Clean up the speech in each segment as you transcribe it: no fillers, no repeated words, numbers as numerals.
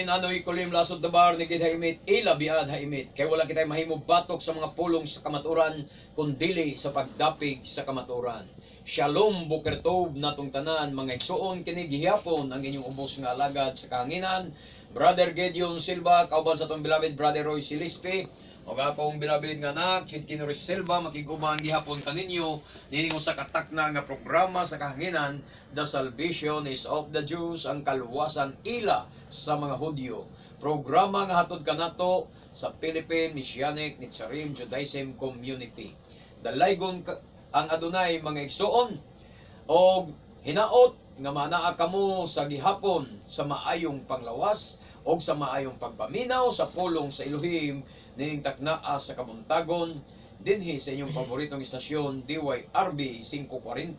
Nanoy kulim lasod dabar ni kita himit ilabiad haimit kay wala kitay mahimo batok sa mga pulong sa kamaturan kundili sa pagdapig sa kamaturan. Shalom Boker Tov natong tanan mga igsoon kini gihapon ang inyong ubos nga alagad sa kahanginan Brother Gideon Silva kauban sa atong beloved Brother Roy Siliste o akong beloved nga anak Chitkin Ruiz Silva makiguban gihapon kaninyo nining usa ka takna nga programa sa kahanginan The Salvation is of the Jews ang kaluwasan ila sa mga Hudyo. Programa nga hatod kanato sa Philippine Messianic Netzarim Judaism Community. Dalaygon ang adunay mga igsoon og hinaot nga manaa kamo sa gihapon sa maayong panglawas og sa maayong pagpaminaw sa pulong sa Elohim ning taknaa sa kabuntagon dinhi sa inyong paboritong istasyon DYRB 540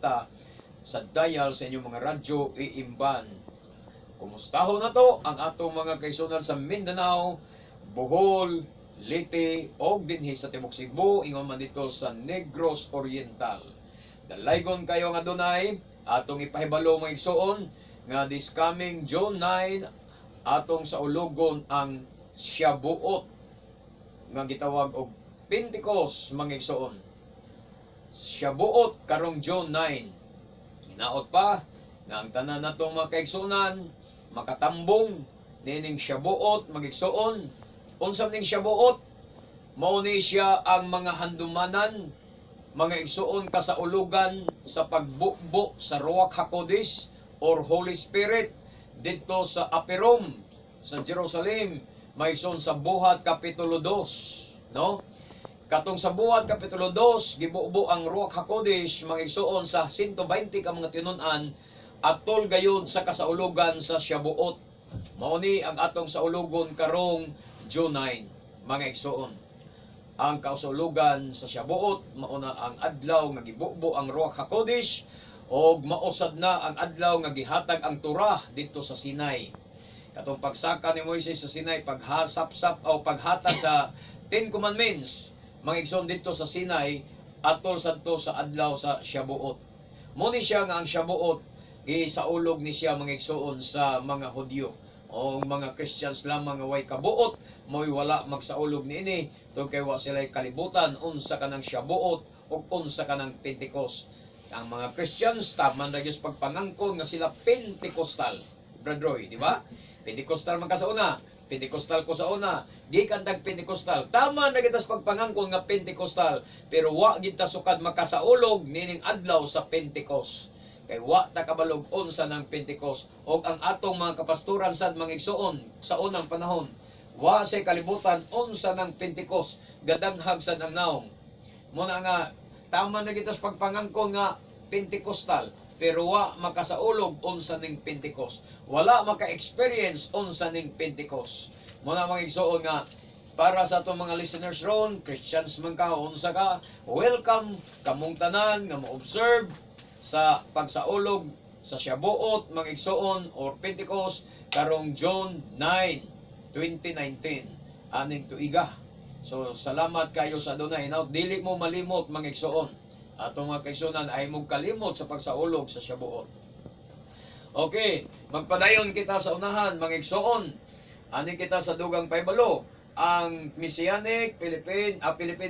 sa dial sa inyong mga radyo iimban. Kumustaho na to ang atong mga kaisunan sa Mindanao, Bohol, Leyte og dinhi sa Timog Cebu ingon man dito sa Negros Oriental. Dalaygon kayo nga dunay atong ipahibalo mga igsoon nga this coming June 9 atong sa ulogon ang Shabuot nga gitawag og Pentecost mga igsoon. Shabuot karong June 9. Hinaot pa nga ang tanan natong mga kaigsunan makatambong nining Shabuot mga igsoon. Unsam ning Shabuot mao ni siya ang mga handumanan mga igsuon kasaulugan sa pagbukbo sa Ruach HaKodesh or Holy Spirit dito sa Aperom sa Jerusalem maigsoon sa Buhat Kapitulo 2 no katong sa Buhat Kapitulo 2 gibukbo ang Ruach HaKodesh mga igsuon sa 120 ka mga tinun-an atol gayud sa kasaulugan sa Shabuot mao ni ang atong saulugon karong June 9 mga igsoon. Ang kausulugan sa Shabuot mauna ang adlaw nga gibukbo ang Ruach HaKodesh og mausad na ang adlaw nga gihatag ang Torah dito sa Sinai. Katong pagsaka ni Moises sa Sinai paghasap-sap o paghatag sa 10 commandments mga igsoon dito sa Sinai atol sadto sa adlaw sa Shabuot. Mo ni siya nga ang Shabuot gisaulog ni siya mga igsoon sa mga Hudyo o mga Christians lamang nga way kabuot mo'y wala magsaulog niini tungod kay wa sila kalibutan unsa kanang Shabuot ug unsa kanang Pentecost. Ang mga Christians taman ra gyud pagpangangkon nga sila Pentecostal. Brother Roy, di ba? Pentecostal man ka sa una, Pentecostal ko sa una, gikan tag Pentecostal. Tama na gitas pagpangangkon nga Pentecostal, pero wa gid ta sukad makasaulog nining adlaw sa Pentecost. Kay wa ta kabalog unsa ng Pentecost og ang atong mga kapastoran sad mga igsoon sa unang panahon wa say kalibutan unsa ng Pentecost gadanghag sad ang naong mo na nga tama na gitas pagpangangkon nga Pentecostal pero wa makasaulog unsa ning Pentecost wala maka-experience unsa ning Pentecost mo na mga igsoon nga para sa atong mga listeners ron Christians man ka unsa ka welcome kamong tanan nga mo-observe sa pagsaulog sa Shabuot mga igsoon or Pentecost karong June 9, 2019 aning tuiga. So salamat kayo sa Adonai. Now dili mo malimot mga igsoon. Atong mga kaigsunan ay mo kalimot sa pagsaulog sa Shabuot. Okay, magpadayon kita sa unahan mga igsoon. Ani kita sa dugang paibalo ang Messianic Philippine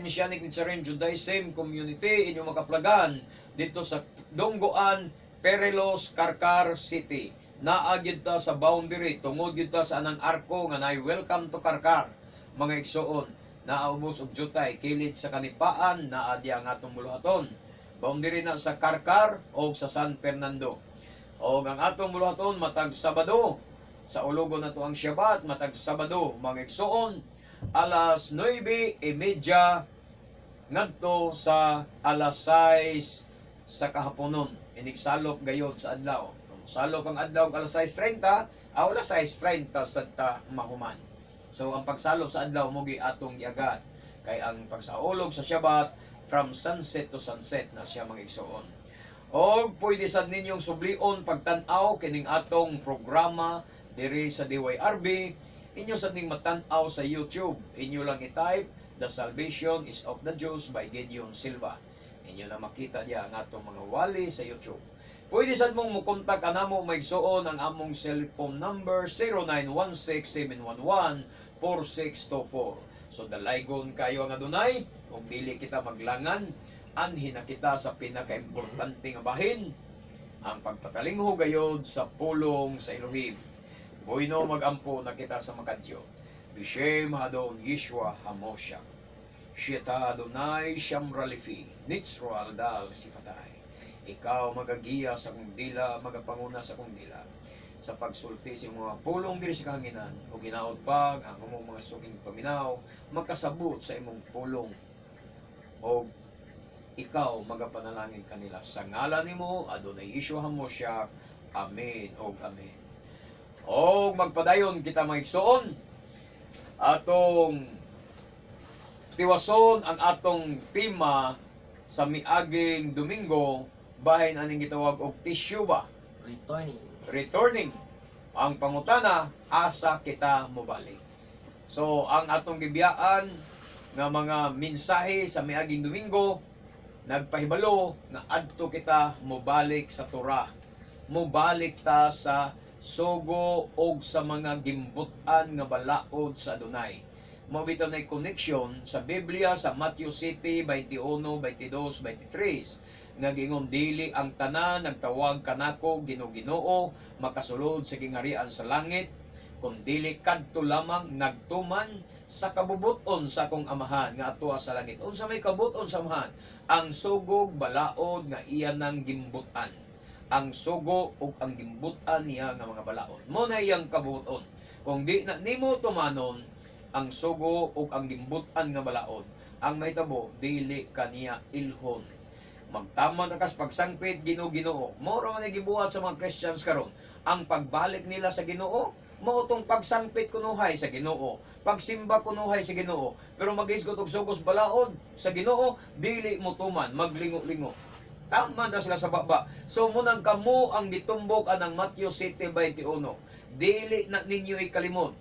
Messianic Netzarim Judaism Community inyong makaplagan dito sa Donggoan, Perelos, Karkar City. Naagid ta sa boundary, tungod gid ta sa anang arko nga nay welcome to Karkar. Mga igsoon, naubos og jutay kilid sa kanipaan naadi ang atong buluhaton. Boundary na sa Karkar o sa San Fernando. O ang atong buluhaton matag Sabado. Sa ulogon nato ang Shabbat matag Sabado mga igsoon alas 9:30 ngadto sa alas 6 sa kahaponon. Inigsalop gayod sa adlaw. Salop ang adlaw alas 6:30, alas 6:30 sa mahuman. So ang pagsalop sa adlaw mo gi atong giagad kay ang pagsaulog sa Shabbat from sunset to sunset na siya mga igsoon. O pwede sad ninyong sublion pagtan-aw kining atong programa diri sa DYRB. Inyo sad ning matan-aw sa YouTube. Inyo lang i-type The Salvation is of the Jews by Gideon Silva. Inyo na makita diya ang atong mga wali sa YouTube. Pwede sad mong mukontak anamo maigsuon ang among cellphone number 0916-711-4624. So dalaygon kayo ang adunay ug dili kita maglangan, anhin na kita sa pinakaimportante nga bahin, ang pagpatalingho gayod sa pulong sa Elohim. Buino magampo na kita sa makadyo. Bishem Hadon Yeshua HaMoshiach. Shita Adonai Shamralifi. Nitzro Aldal Sifatay. Ikaw magagiya sa kong dila, magapanguna sa kong dila. Sa pagsulti sa mga pulong diri sa kahanginan, o ginaot pag ang among mga suking paminaw, makasabot sa imong pulong. O ikaw magapanalangin kanila. Sa ngalan nimo, Adonai Yeshua HaMoshiach. Amen o Amen. O magpadayon kita maigsoon atong tiwason ang atong tema sa miaging Domingo, bahin aning gitawag og Teshuvah, returning. Ang pangutana, asa kita mobalik. So ang atong gibiyaan nga mga mensahe sa miaging Domingo nagpahibalo nga adto kita mobalik sa Torah. Mobalik ta sa sugo og sa mga gimbutan nga balaod sa Adonai. Mao bitaw nay connection sa Biblia sa Matthew City 21, 22, 23 nga gingon dili ang tanan nagtawag kanako Ginoo makasulod sa gingarian sa langit, kun dili kadto lamang nagtuman sa kabubuton sa akong amahan nga atoa sa langit. Unsa may kabuton sa amahan? Ang sugog balaod nga iya nang gimbutan. Ang sugo ug ang gimbutan niya nga mga balaod. Mo na iyang kabuton. Kung di na nimo tumanon ang sugo ug ang gimbutan nga balaod, ang mahitabo dili kaniya ilhon. Magtama na kas pagsangpit Ginoo. Mao ra man gibuhat sa mga Christians karon. Ang pagbalik nila sa Ginoo mao tong pagsangpit kunuhay sa Ginoo, pagsimba kunuhay sa Ginoo. Pero magisgot og sugos balaod sa Ginoo, dili mo tuman, maglingo-lingo. Tama na sila sa baba. So munang kamo ang gitumbok anang Matthew 7:21. Dili na ninyo ikalimot.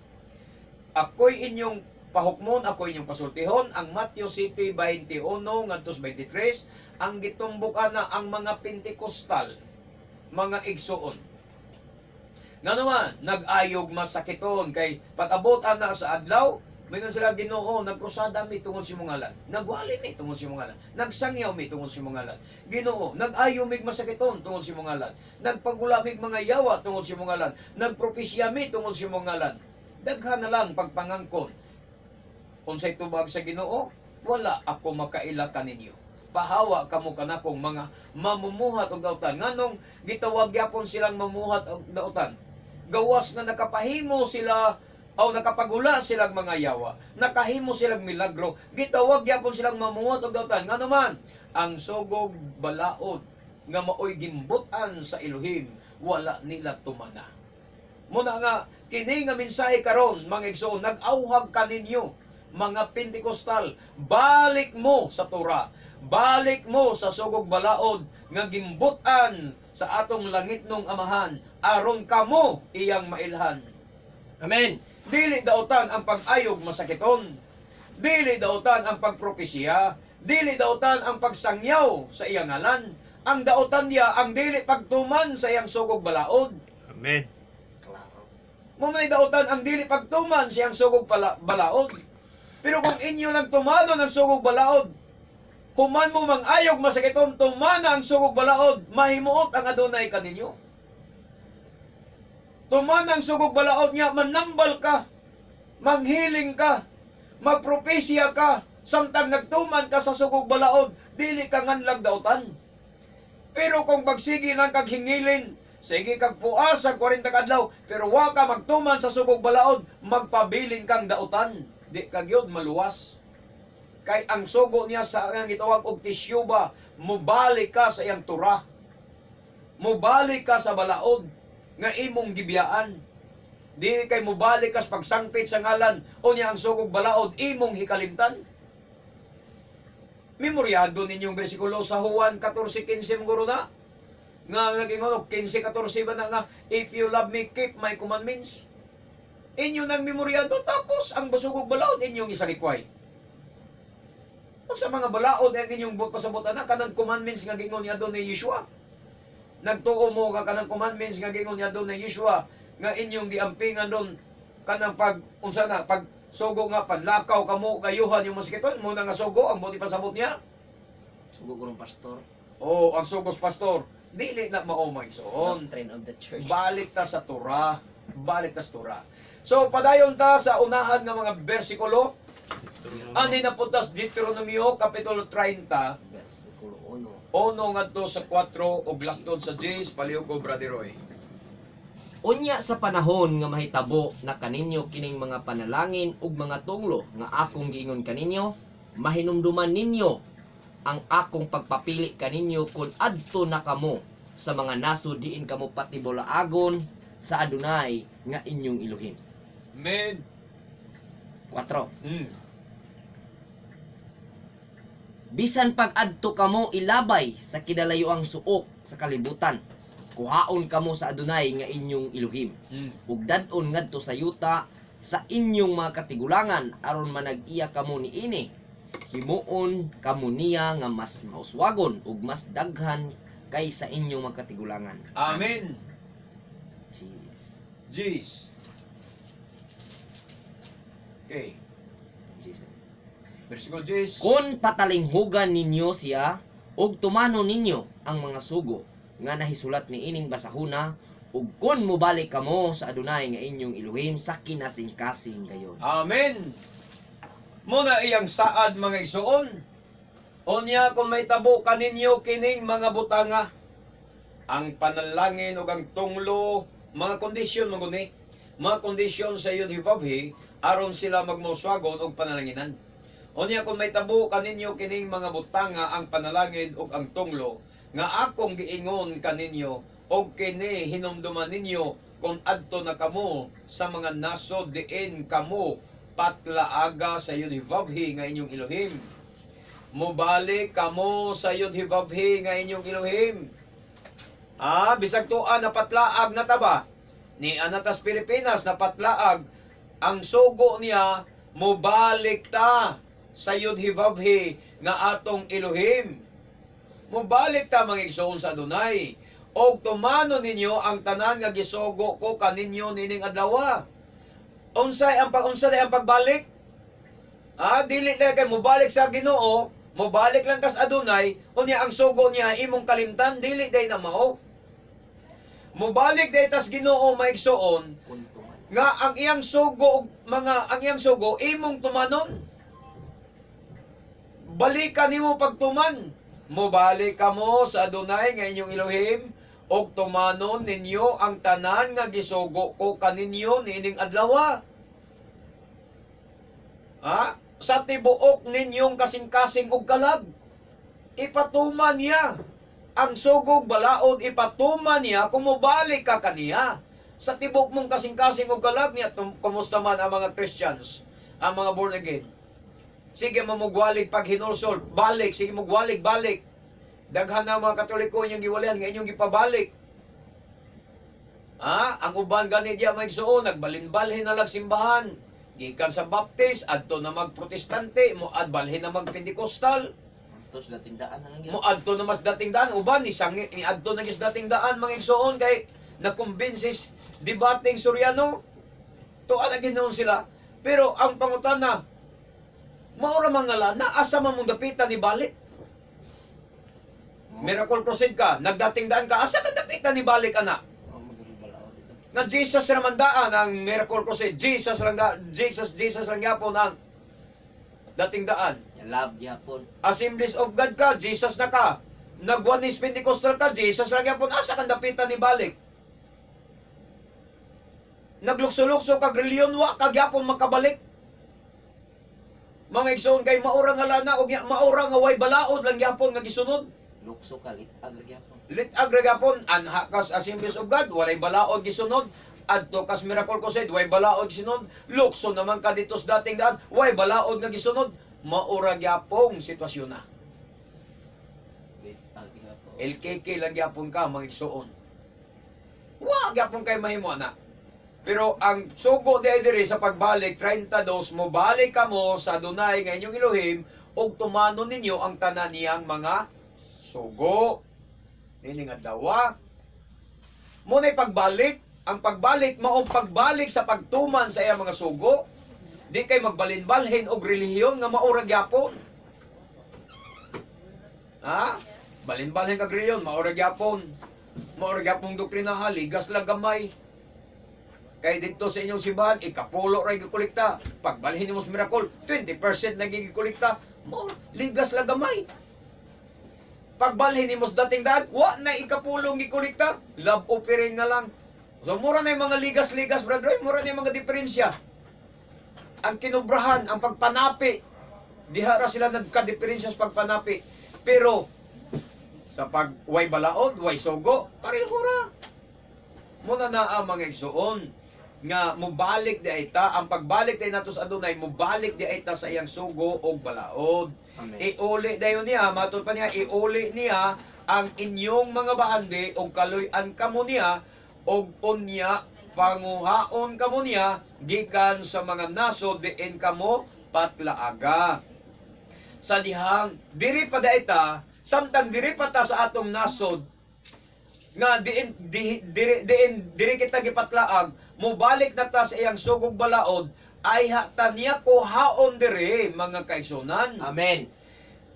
Ako'y inyong pahukmon, ako'y inyong pasultihon. Ang Matthew 7:21 ngadto 23 ang gitumbok ana ang mga Pentecostal, mga igsuon. Nga naman, nag-ayog masakiton kay pag-abot ana sa adlaw, mayroon sila Ginoo, nagkrusada mi tungod si mongalan. Nagwali mi tungod si mongalan. Nagsangyaw mi tungod si mongalan. Ginoo, nag-ayo mig masakiton tungod si mongalan. Nagpagula mig mga yawa tungod si mongalan. Nagpropesya mi tungod si mongalan. Daghan na lang pagpangangkon. Unsay tubag sa Ginoo? Wala ako makaila kaninyo. Pahawa kamo kanakong mga mamumuhat og dautan. Nganong gitawag yapon silang mamuhat og dautan? Gawas nga nakapahimo sila o nakapagula silang mga yawa, nakahimo silang milagro, gitawag yapon silang mamuhat og dautan. Nga naman, ang sugog balaod nga maoy gimbutan sa Elohim, wala nila tumana. Muna nga, kini nga mensahe karon, mga igsoon, nag-awhag kaninyo, mga Pentecostal, balik mo sa Torah, balik mo sa sugog balaod nga gimbutan sa atong langit nung amahan, aron kamo iyang mailhan. Amen. Dili dautan ang pag-ayog masakiton. Dili dautan ang pagpropesya. Dili dautan ang pagsangyaw sa iyang ngalan. Ang dautan niya ang dili pagtuman sa iyang sugog balaod. Amen. Mumay dautan ang dili pagtuman sa iyang sugog balaod. Pero kung inyo lang tumano ng sugog balaod, human mo mang-ayog masakiton, tumana ang sugog balaod, mahimuot ang Adonai kaninyo. Tuman ang sugog balaod niya, manambal ka, maghiling ka, magpropesya ka, samtang nagtuman ka sa sugog balaod, dili ka nganlag dautan. Pero kung pagsigi lang kag hingilin, sige kag puas sa 40 kadlaw, pero wa ka magtuman sa sugog balaod, magpabilin kang dautan. Di kag yun maluwas. Kay ang sugo niya sa ang gitawag og Teshuvah, mubalik ka sa iyang Torah. Mubalik ka sa balaod nga imong gibiyaan. Di kay mubalik kas pagsangpit sa ngalan o niya ang sugog balaod imong hikalimtan. Memoryado ninyong bersikulo sa Juan 14:15 guro na. Nga nag-ingon 15:14 ba na nga, if you love me, keep my commandments. Inyo nang memoryado, tapos ang basugog balaod inyong isalikway. O sa mga balaod ang inyong pasabutan na kanang commandments nga gingon niya doon ni Yeshua. nagtuo mo ka kanang commandments nga gingon niya doon na Yeshua nga inyong giampingan doon kanang pag unsa na pag sugo nga panlakaw kamo kayuhan yung masikiton mo na nga sugo ang buti pasabot niya. Sugo ko ng pastor. O ang sugos pastor dili na maumay soon. Doctrine of the church. Balik ta sa Torah. Balik ta sa Torah. So padayon ta sa unahan nga mga bersikulo. Ani na putas Deuteronomio kapitulo 30. Versikulo 1. Ono ngadto sa 4 ug laktod sa 10 palihog ko Brother Roy. Unya sa panahon nga mahitabo na kaninyo kining mga panalangin ug mga tunglo nga akong giingon kaninyo, mahinumduman ninyo ang akong pagpapili kaninyo kung adto na kamo sa mga nasod diin kamo patibulaagon sa Adonai nga inyong Elohim. Amen. 4. Hmm. Bisan pag adto kamo ilabay sa kidalayuang suok sa kalibutan, kuhaon kamo sa Adonai nga inyong Elohim. Hmm. Ug dad-on ngadto sa yuta sa inyong mga katigulangan aron manag-iya kamo niini. Himuon kamo niya nga mas mauswagon ug mas daghan kaysa inyong mga katigulangan. Amen. Jeez. Jeez. Okay. Jesus. Versikulo 10. Kung patalinghugan ninyo siya ug tumano ninyo ang mga sugo nga nahisulat ni ining basahuna ug kun mobalik kamo sa Adonai nga inyong Elohim sa kinasing-kasing gayon. Amen. Muna iyang saad mga igsoon. Unya kung may tabo kaninyo kining mga butanga, ang panalangin ug ang tunglo, mga kondisyon maguni, mga kondisyon sa iyo hibabhi aron sila magmuswagon og panalanginan. Unya kung may tabo kaninyo kining mga butanga, ang panalangin ug ang tunglo, nga akong giingon kaninyo og kini hinumduman ninyo kung adto na kamo sa mga nasod diin kamo patlaaga sa Yudhivabhi nga inyong Elohim. Mubalik kamo sa Yudhivabhi nga inyong Elohim. Bisag tuan na patlaag na taba ni Anatas Pilipinas na patlaag ang sugo niya mubalik ta sa Yudhivabhi nga atong Elohim. Mubalik ta mga igsoon sa Adonai. Og tumano ninyo ang tanan nga gisugo ko kaninyo nining adlaw. Unsay ang pagbalik? Dili lang kay mobalik sa Ginoo, mobalik lang kas Adonai, unya ang sugo niya imong kalimtan, dili day na mao. Mobalik day tas Ginoo maigsoon nga ang iyang sugo imong tumanon. Balikan nimo pagtuman. Mobalik kamo sa Adonai nga inyong Elohim og tumanon ninyo ang tanan nga gisugo ko kaninyo niining adlaw. Sa tibuok ninyong kasing-kasing og kalag, ipatuman niya ang sugog balaod, ipatuman niya kung mobalik ka kaniya. Sa tibok mong kasing-kasing og kalag niya, kumusta man ang mga Christians, ang mga born again. Sige mamugwalig pag hinulsol, balik, sige mugwalig, balik. Daghan na mga Katoliko inyong giwalihan nga inyong gipabalik. Ang uban gani diya maigsuon, nagbalinbalhin na simbahan. Gikan sa Baptist, adto na magprotestante, moadbalhin na magpendikostal. Tos dating daan na lang yun. Moadto na mas dating daan, uban ni adto na gis dating daan mga igsuon kay nakumbinsis debating Suryano. Tuwa na ginoon sila. Pero ang pangutana, maura mangala, naasa man mong dapitan ni balik. Miracle Crusade ka, nagdating daan ka, asa ka dapitan ni balik, anak? Nga Jesus naman daan ang Miracle Crusade. Jesus lang yapon ang dating daan. Love yapon. Assemblies of God ka, Jesus na ka. Nagwanis Pentecostal ka, Jesus lang yapon, asa ka dapitan ni balik? Naglukso-lukso kag reliyon wa kag yapon makabalik. Mga igsoon kay maura nga lana og maura nga way balaod lang yapon nga gisunod. Lukso ka litag yapon. Litag gyapon anha kas Assemblies of God walay balaod gisunod. Adto kas Miracle Crusade way balaod gisunod. Lukso naman ka dito sa dating daan way balaod nga gisunod. Maura gyapong sitwasyon na. Litag yapon. LKK lang gyapon ka mga igsoon. Wa gyapon kay mahimo na. Pero ang sugo di diri sa pagbalik 32 mo balik kamo sa Adonai nga inyong Elohim ug tumano ninyo ang tanan niyang mga sugo. Nining adlaw Muna'y pagbalik, ang pagbalik mao pagbalik sa pagtuman sa iyang mga sugo. Di kay magbalinbalhin og relihiyon nga maura gyapon. Ha? Balinbalhin kag relihiyon maura gyapon. Maura gyapon doktrina ligas lang gamay. Kay dito sa inyong simbahan, ikapulo ray gikolekta. Pagbalhin mo sa miracle, 20% nagigikolekta. Mo ligas lang gamay. Pagbalhin mo sa dating daan, wa na ikapulong gikolekta. Love offering na lang. So mura na yung mga ligas-ligas, brother. Mura na yung mga diferensya. Ang kinubrahan, ang pagpanapi. Diha ra sila nagka-diferensya sa pagpanapi. Pero sa pag way balaod, way sugo, pareho ra. Muna na ang mga igsuon nga mubalik di ita, ang pagbalik di nato sa Adonai, mubalik di ita sa iyang sugo o balaod. Amen. Iuli dayon niya, matod pa niya, iuli niya ang inyong mga baandi o kaluyan kamo niya o unya panguhaon kamo niya gikan sa mga nasod diin kamo patlaaga. Sa dihang diri pa da ita, samtang diri pa ta sa atong nasod nga diri kita gipatlaag, mubalik na ta sa iyang sugog balaod, ay hata niya kuhaon diri mga kaigsunan. Amen.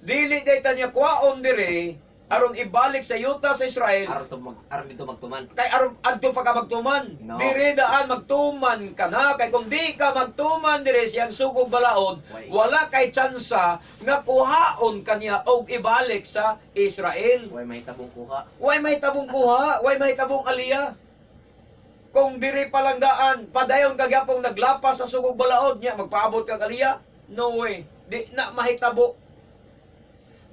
Dili dayta niya kuhaon diri aron ibalik sa yuta sa Israel. Aron dito magtuman. Kay aron adto pa ka magtuman. No. Diri daan magtuman ka na, kay kung di ka magtuman diri siyang sugog balaod, Why? wala kay tsansa nga kuhaon kaniya og ibalik sa Israel. Way mahitabong kuha. Way mahitabong kuha, way mahitabong aliya. Kung diri pa lang daan, padayon kagyapong naglapas sa sugog balaod niya, magpaabot kag aliya? No way. Di na mahitabo.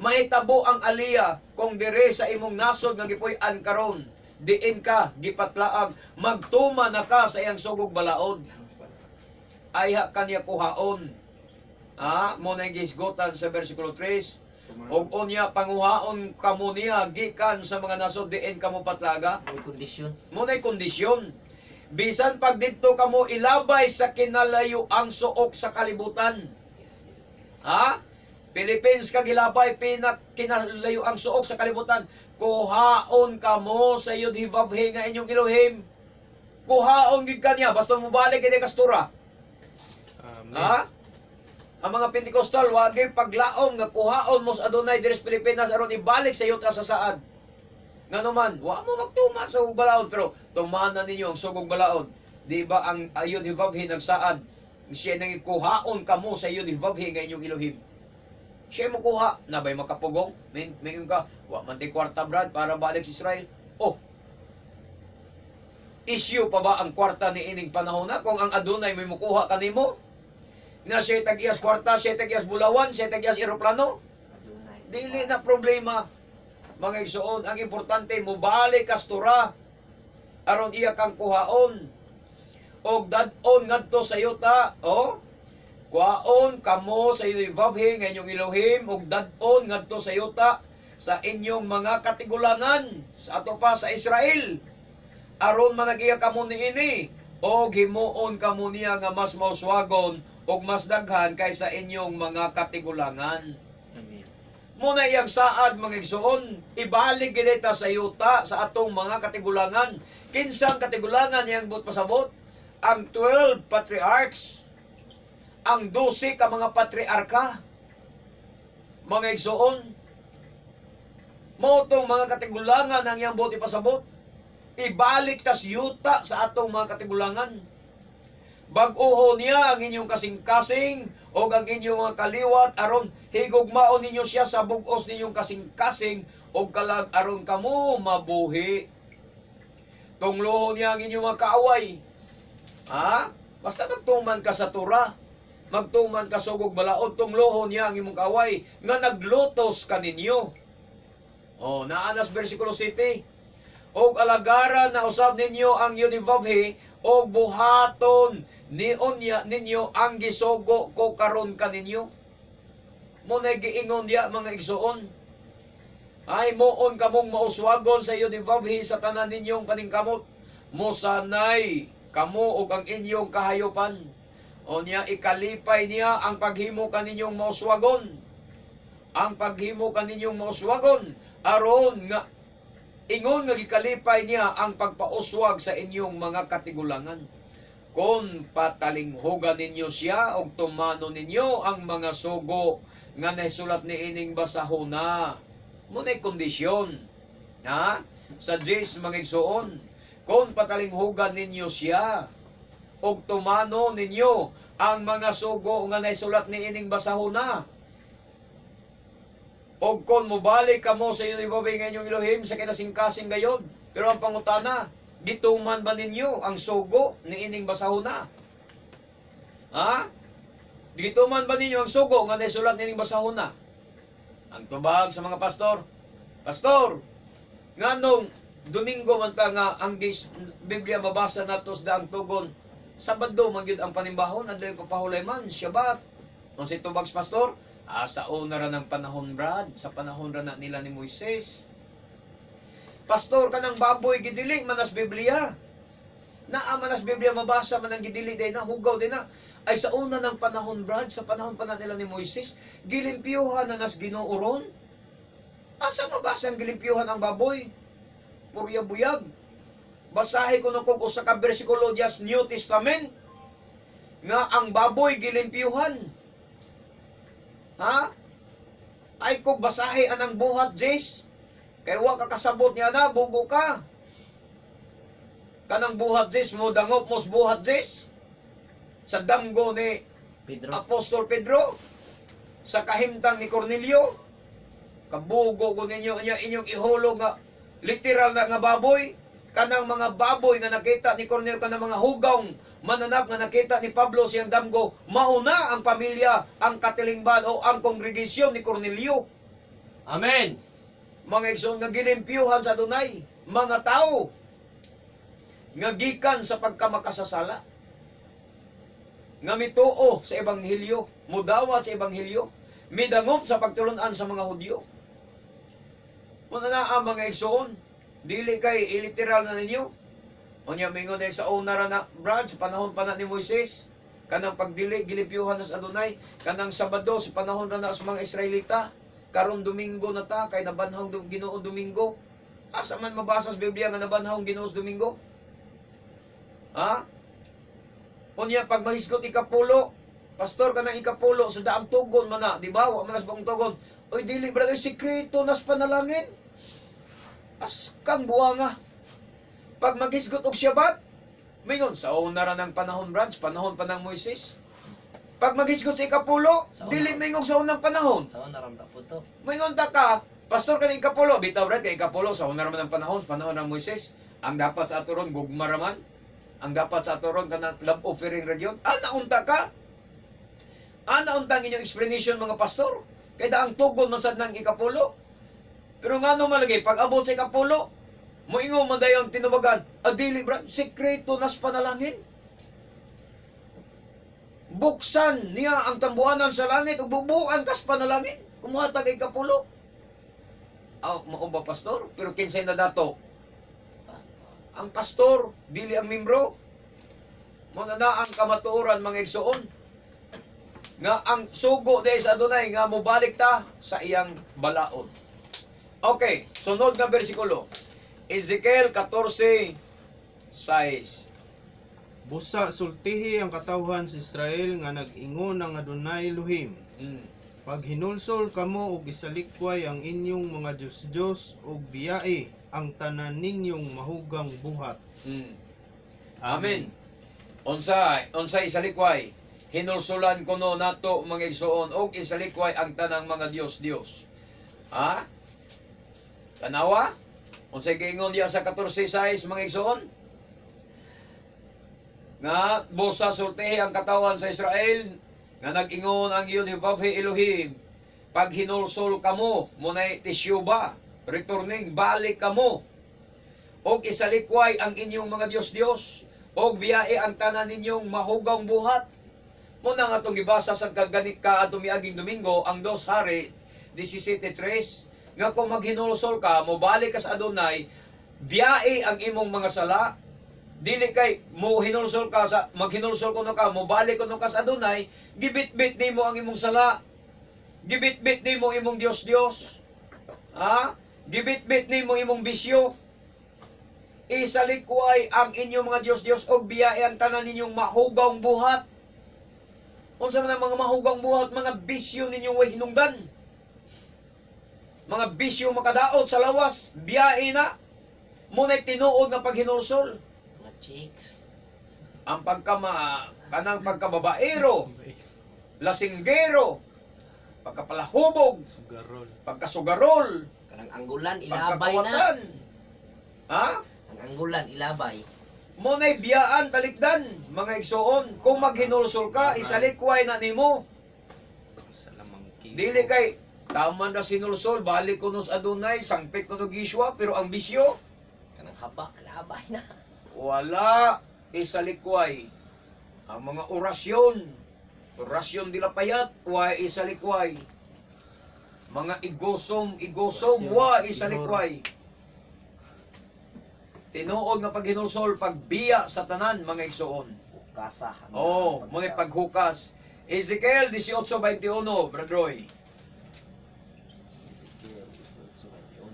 Mahitabo ang aliya kung dire sa imong nasod nga gipuy-an karon. Diin ka gipatlaag, magtuma na ka sa iyang sugog balaod. Ayha kaniya kuhaon. Mo na gisgotan sa bersikulo 3. Og unya panguhaon kamo niya gikan sa mga nasod diin kamo patlaga. May kondisyon. Mo na kondisyon. Bisan pag didto kamo ilabay sa kinalayo ang suok sa kalibutan. Ha? Philippines ka gilabay kinalayo ang suok sa kalibutan. Kuhaon kamo sa yud hibabhe nga inyong Elohim. Kuhaon gid kaniya basta mo balik kay kastura. Ha? Ang mga Pentecostal wagi paglaom nga kuhaon mo sa Adonai diri sa Pilipinas aron ibalik sa yuta sa saad. Ngano man, wa mo magtuman sa sugog balaod pero tumanan ninyo ang sugog balaod. Di ba ang ayod hibabhe nagsaad? Siya nang kuhaon kamo sa yud hibabhe nga inyong Elohim. Siya mo kuha, nabay makapugong, may ka, wa man ti kwarta brad para balik sa Israel. Oh, issue pa ba ang kwarta ni ining panahon na kung ang Adonai may mukuha kanimo? Nga siya tag-iyas kwarta, siya tag-iyas bulawan, siya tag-iyas eroplano? Adonai. Dili na problema. Mga igsuon, ang importante, mubalik kastura. Aron iya kang kuhaon. Og dadon ngadto sa yuta, oh, kuhaon kamo sa ibabhe nga inyong Elohim ug dadon ngadto sa yuta sa inyong mga katigulangan sa ato pa sa Israel. Aron managiya kamo niini og himuon kamo niya nga mas mauswagon ug mas daghan kaysa inyong mga katigulangan. Amen. Muna iyang saad mga igsuon, ibalik ginita sa yuta sa atong mga katigulangan. Kinsang katigulangan iyang buot pasabot? Ang 12 patriarchs, ang 12 ka mga patriarka, mga igsuon, mo tong mga katigulangan ang iyang buot ipasabot. Ibalik tas yuta sa atong mga katigulangan. Bag-uho niya ang inyong kasing-kasing o ang inyong mga kaliwat aron higugmaon ninyo siya sa bugos ninyong kasing-kasing o kalag aron kamo mabuhi. Tungloho niya ang inyong mga kaaway. Ha? Basta magtuman ka sa Torah, magtuman ka sugog balaod, tungloho niya ang imong kaaway nga naglutos kaninyo. Oh, naanas bersikulo 7. Og alagara na usab ninyo ang yunivabhe og buhaton niunya ninyo ang gisugo ko karon kaninyo. Mo na giingon diya mga igsuon. Ay moon kamong mauswagon sa yunivabhe sa tanan ninyong paningkamot. Mosanay kamo og ang inyong kahayupan. O niya ikalipay niya ang paghimo kaninyong mauswagon. Ang paghimo kaninyong mauswagon aron nga Ingon nga gikalipay niya ang pagpauswag sa inyong mga katigulangan. Kung patalinghugan ninyo siya o tumano ninyo ang mga sugo nga nasulat ni ining basahona. Muna'y kondisyon. Ha? Sa Jis mga igsoon. Kung patalinghugan ninyo siya o tumano ninyo ang mga sugo nga nasulat ni ining basahona. O kung mubalik ka mo sa iyong ibabay ng inyong Elohim sa kinasingkasing gayon. Pero ang pangutana, gituman ba ninyo ang sugo ni ining basahona? Ha? Gituman ba ninyo ang sugo nga nasulat ni ining basahona? Ang tubag sa mga pastor, Pastor, nga nung Domingo man ta nga ang Biblia mabasa natos daang tugon, Sabado man gyud ang panimbahon, adlay papahulay man, Shabbat. Kung si tubags pastor, sa una ra ng panahon, Brad, sa panahon ra na nila ni Moises. Pastor, kanang baboy gidili manas Biblia. Naa manas Biblia mabasa man ang gidili day na, hugaw day na. Ay sa una ng panahon, Brad, sa panahon pa na nila ni Moises, gilimpyuhan na nas Ginooron. Asa mabasa ang gilimpyuhan ang baboy? Purya buyag. Basahi ko nung kung usa ka bersikulo dias New Testament nga ang baboy gilimpyuhan. Ha? Ay kung basahi anang buhat, Jace. Kay wa ka kasabot niya na, bugo ka. Kanang buhat, Jace, mo dangop mos buhat, Jace. Sa damgo ni Pedro. Apostol Pedro. Sa kahimtang ni Cornelio. Kabugo ko ninyo niya inyong ihulog nga literal na nga baboy. Kanang mga baboy nga nakita ni Cornelio, kanang mga hugong mananap nga nakita ni Pablo siyang damgo, mauna ang pamilya, ang katilingban o ang kongregasyon ni Cornelio. Amen. Mga igsoon nga gilimpyuhan sa dunay, mga tao nga gikan sa pagkamakasasala, nga mituo sa ebanghelyo, mudawat sa ebanghelyo, midangop sa pagtulunan sa mga Hudyo. Muna na ang mga igsoon, dili kay iliteral na ninyo. Unya mingon dahil sa una ra na, Brad, sa panahon pa na ni Moises, kanang pagdili, gilimpyuhan na sa Adonai, kanang Sabado, sa panahon na sa mga Israelita, karon Domingo na ta, kay nabanhang Ginoo Domingo. Asa man mabasa sa Biblia nga nabanhang Ginoo Domingo? Ha? Unya, pag mahisgot ikapulo, pastor ka ng ikapulo, sa daang tugon man na, di ba? Wa man nas buong tugon. Oy, dili, brother, sikreto nas panalangin. Askang buwanga. Pag maghisgot og Shabbat, mingon, sa una ra ng panahon, branch, panahon pa ng Moises. Pag maghisgot sa ikapulo, dili mingon sa unang panahon. Sa una ramda po to. Mingon ta ka, pastor ka ng ikapulo, bitaw brad, kay ikapulo, sa una raman ng panahon ng Moises. Ang dapat sa aturon, gugma raman. Ang dapat sa aturon, kanang love offering radyon. Naunta ka. Naunta ang inyong explanation, mga pastor. Kaya ang tugon man sad ng ikapulo. Pero nga no malagay, pag abot sa ikapulo, moingon man dayon tinubagan, dili brad, sekreto nas panalangin. Buksan niya ang tambuanan sa langit ug bubuan kas panalangin. Kumuha ta kay ikapulo. Mao ba pastor? Pero kinsay na dato? Ang pastor, dili ang membro. Mga na ang kamatuoran mga igsoon. Nga ang sugo dahil sa Adonai nga mobalik ta sa iyang balaod. Okay, sunod nga bersikulo. Ezekiel 14:6. Busa sultihi ang katawhan sa Israel nga nag-ingon ang Adonai Elohim. Pag hinulsol kamo og isalikway ang inyong mga Diyos ug biyae ang tanan ninyong mahugang buhat. Amen. Unsa isalikway? Hinulsulan kuno nato mga igsoon og isalikway ang tanang mga Dios. Ha? Tanawa? Unsay giingon diya sa 14:6 mga igsoon? Nga busa sultihi ang katawan sa Israel nga nag-ingon ang Yehova Elohim, pag hinulsol kamo munay tisyuba, returning balik kamo og isalikway ang inyong mga Dios og biyae ang tanan ninyong mahugang buhat. Muna nga itong gibasa sa kaatumiaging Domingo, ang 2 Hari 17:3, nga kung maghinulsol ka, mobalik ka sa Adonai, biyae ang imong mga sala. Dili kay mo hinulsol ka sa maghinulsol kuno ka, mobalik kuno ka sa Adonai, gibit-bit nimo ang imong sala. Gibit-bit nimo imong Dios. Ha? Gibit-bit nimo imong bisyo. Isalikway ang inyong mga Dios-Dios og biyahe ang tanan ninyong mahugawng buhat. Unsa man ang mga mahugawng buhat, mga bisyo ninyong way hinungdan. Mga bisyo makadaot sa lawas, biyahe na. Muna'y tinuod nga paghinulsol. Mga chicks. Ang kanang pagkababaero, lasinggero, pagkapalahubog, Sugarol. pagkasugarol, Kanang anggulan ilabay na. pagkakawatan. Ha? Ang anggulan ilabay. Muna'y biyaan talikdan, mga igsoon. Kung maghinulsol ka, isalikway na nimo. Sa lamang Dili kay tama na sinulsol, balik ko nos adunay, sangpit ko no giswa, pero ang bisyo, Kanang haba ilabay na. wala isalikway. Ang mga orasyon dila payat, wa isalikway. Mga igosom, Orasyon, wa siguro. isalikway. Tinuod nga paghinulsol, pagbiya sa tanan, mga igsoon. Kasa. Muna paghukas. Ezekiel 18:21, Brad Roy. Ezekiel 18:21.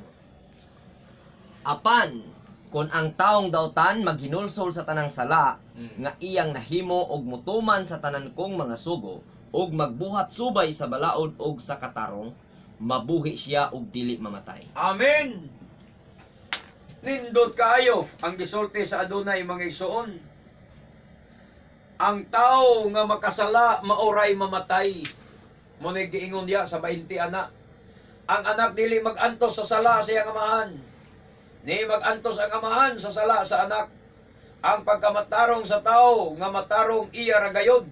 Apan, kung ang taong dautan maghinulsol sa tanang sala, nga iyang nahimo og mutuman sa tanan kong mga sugo, og magbuhat subay sa balaod og sa katarong, mabuhi siya og dili mamatay. Amen! Nindot kaayo ang gisulti sa adunay, mga igsoon. Ang tao nga makasala maoray mamatay. Muna'y giingon diya sa 20 anak. Ang anak dili magantos sa sala sa iyang amahan. Ni magantos ang amahan sa sala sa anak. Ang pagkamatarong sa tao nga matarong iya ra gayod.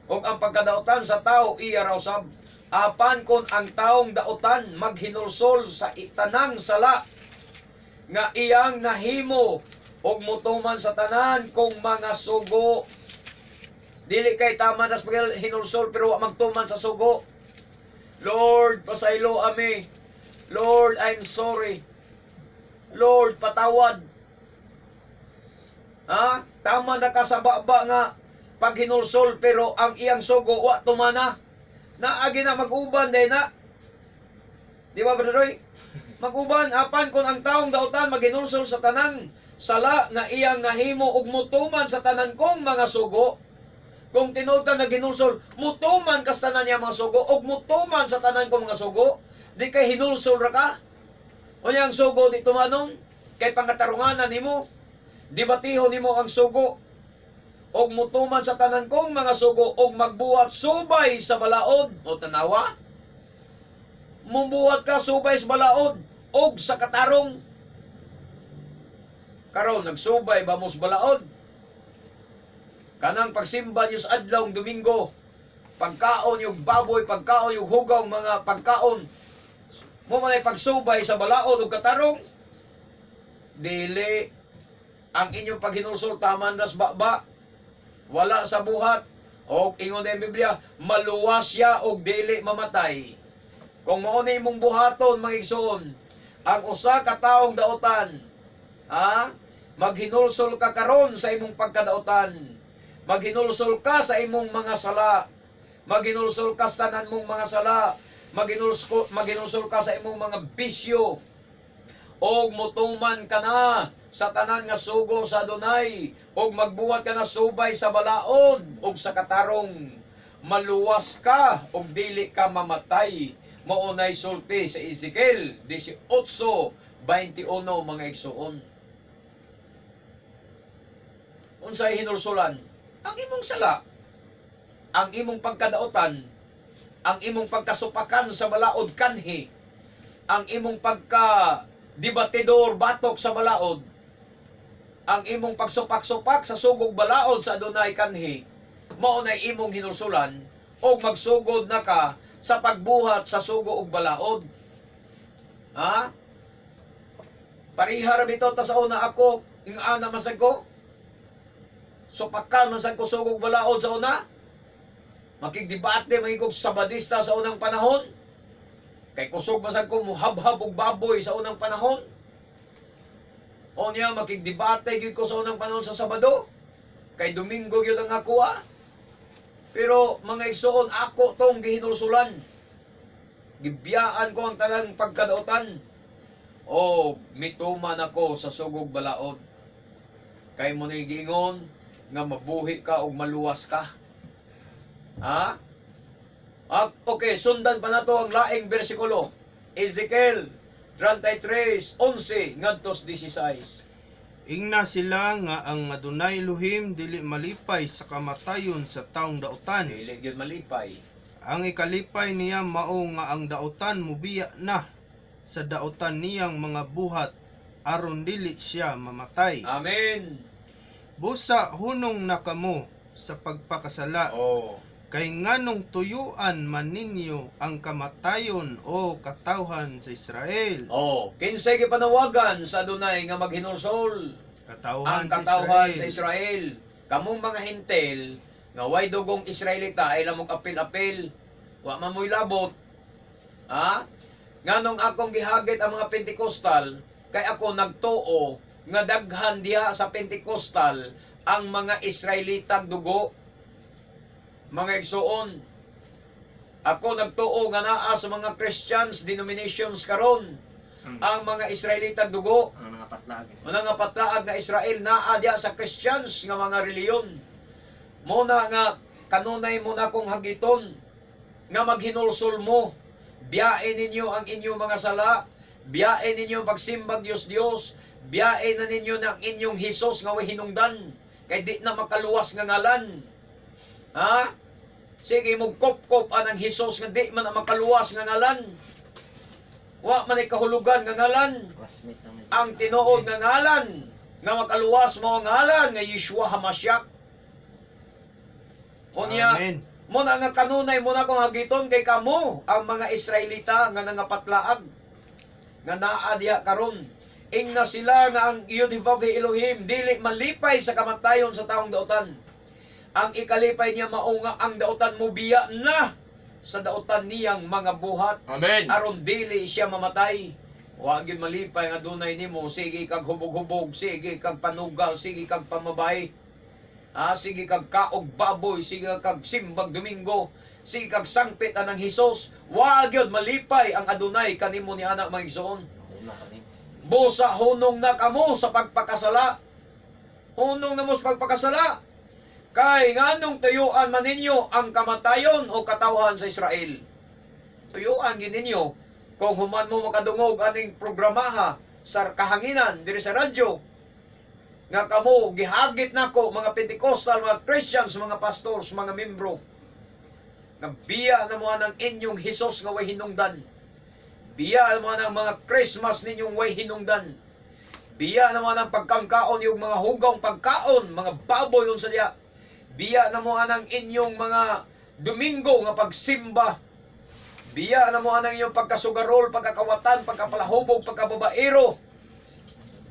O ang pagkadautan sa tao iya raw sab. Apan kon ang taong dautan maghinulsol sa itanang sala nga iyang nahimo og mutuman sa tanan kung mga sugo. Dili kay tama nas hinulsol pero wa magtuman sa sugo. Lord, pasaylo ami. Lord, I'm sorry. Lord, patawad. Ha? Tama na ka sa baba nga paghinulsol pero ang iyang sugo wa tumana. Naagi na mag-uban day na. Di ba, Brother Roy? Mag-uban, apan kung ang taong dautan maghinulsol sa tanang sala nga iyang nahimo ug mutuman sa tanan kong mga sugo. Kung tinuod na ginulsol, mutuman kas tanan niya mga sugo ug mutuman sa tanan kong mga sugo, di kay hinulsol ra ka. O ang sugo di tumanong kay pangatarunganan nimo. Dibatihon nimo ang sugo og mutuman sa tanan kong mga sugo og magbuhat subay sa balaod. O tanawa, mumbuhat ka subay sa balaod og sa katarong. Karon nagsubay ba mo sa balaod? Kanang pagsimba niyo sa adlawng Domingo, pagkaon yung baboy, pagkaon yung hugaw, mga pagkaon, mo manay pagsubay sa balaod o katarong, dili. Ang inyong paghinulsol taman das baba, wala sa buhat, o ingon na yung Biblia, maluwas siya o dili mamatay. Kung mauna imong buhaton, mga igsoon, ang usa ka taong dautan, maghinulsol ka karon sa imong pagkadautan, maghinulsol ka sa imong mga sala, maghinulsol ka sa tanan mong mga sala, maghinulsol ka sa imong mga bisyo, og mutuman ka na sa tanan nga sugo sa Adonai, og magbuhat ka na subay sa balaod og sa katarong, maluwas ka og dili ka mamatay. Maunay sulti sa Ezekiel 18:21, mga igsoon. Unsay hinulsulan? Ang imong sala, ang imong pagkadautan, ang imong pagkasupakan sa balaod kanhi, ang imong pagka-debatidor batok sa balaod, ang imong pagsupak-supak sa sugog balaod sa Adonai kanhi, mao nay imong hinulsulan og magsugod na ka sa pagbuhat sa sugo ug balaod. Ha? Parihar bitaw ta sa una ako, ing ana masag ko. Supakan masag ko sugog balaod sa una. Makigdebate mahigog sabadista sa unang panahon. Kay kusog masag ko muhabhab og baboy sa unang panahon. O niya makigdebate gyud ko sa unang panahon sa Sabado. Kay Domingo gyud ang ako Pero mga igsoon, ako tong gihinulsulan. Gibiyaan ko ang tanang pagkadautan. O mituman ako sa sugog balaod. Kay mo ni giingon nga mabuhi ka o maluwas ka. Ha? Okay, sundan pa nato ang laing bersikulo. Ezekiel 33:11 ngadtos 16. Ingna sila nga ang Adunay Elohim dili malipay sa kamatayon sa taong dautan. Dili gyud malipay. Ang ikalipay niya mao nga ang dautan mubiya na sa dautan niyang mga buhat aron dili siya mamatay. Amen. Busa hunong na kamo sa pagpakasala. Oh. Kay nganong tuyuan man ninyo ang kamatayon o katawhan sa Israel. Oh, kinsay gipanawagan sa Adunay nga maghinulsol Katawhan ang katawhan sa Israel. Kamong mga hintel nga way dugong Israelita ay lamog apil-apil. Wa man mo'y labot. Ha? Nganong akong gihagit ang mga Pentecostal kay ako nagtuo nga daghan diha sa Pentecostal ang mga Israelitang dugo. Mga igsoon, ako nagtuo nga naa sa mga Christians denominations karon ang mga Israelitang dugo. Ang mga patlag. Mga patlaag na Israel naa diya sa Christians nga mga reliyon. Muna nga kanunay mo na kong hagiton nga maghinulsol mo. Biyain ninyo ang inyong mga sala. Biyain ninyo pagsimbag Diyos. Biyain na ninyo ng inyong Hesus nga way hinungdan. Kay di na makaluwas nga ngalan. Ha? Sige mo kop-kop anang Hesus nga di man na makaluwas nga ngalan. Wa man ay kahulugan nga ngalan. Classmate naman. Ang tinuod nga ngalan nga makaluwas mo ang ngalan nga Yeshua HaMashiach. Unya, Amen. mo na nga kanunay mo na kong hagiton kay kamo ang mga Israelita nga nangapatlaag nga naa diha karon. Ingna sila nga ang Yudhivave Elohim dili malipay sa kamatayon sa taong dautan. Ang ikalipay niya mao nga ang dautan mo biya na sa dautan niyang mga buhat. Amen. Aron dili siya mamatay. Wa gyud malipay nga dunay nimo sige kag hubog-hubog, sige kag panugal, sige kag pamabay. Sige kag kaog baboy, sige kag simbag Domingo, sige kag sangpit anang Hesus. Wa gyud malipay ang adunay kanimo ni anak mga igsoon. Busa hunong na kamo sa pagpakasala. Hunong na mo sa pagpakasala. Kay nganong tuyuan man ninyo ang kamatayon o katawhan sa Israel. Tuyuan gid ninyo kung human mo makadungog aning programaha sa kahanginan diri sa radyo nga kamo gihagit nako mga Pentecostal, mga Christians, mga pastors, mga membro nga biya na mo ang inyong Hesus nga way hinungdan. Biya na mo ang mga Christmas ninyong way hinungdan. Biya na mo ang pagkangkaon yung mga hugong pagkaon, mga baboy unsa diya. Biya na mo anang inyong mga Domingo nga pagsimba. Biya na mo anang inyong pagkasugarol, pagkakawatan, pagkapalahubog, pagkababaero.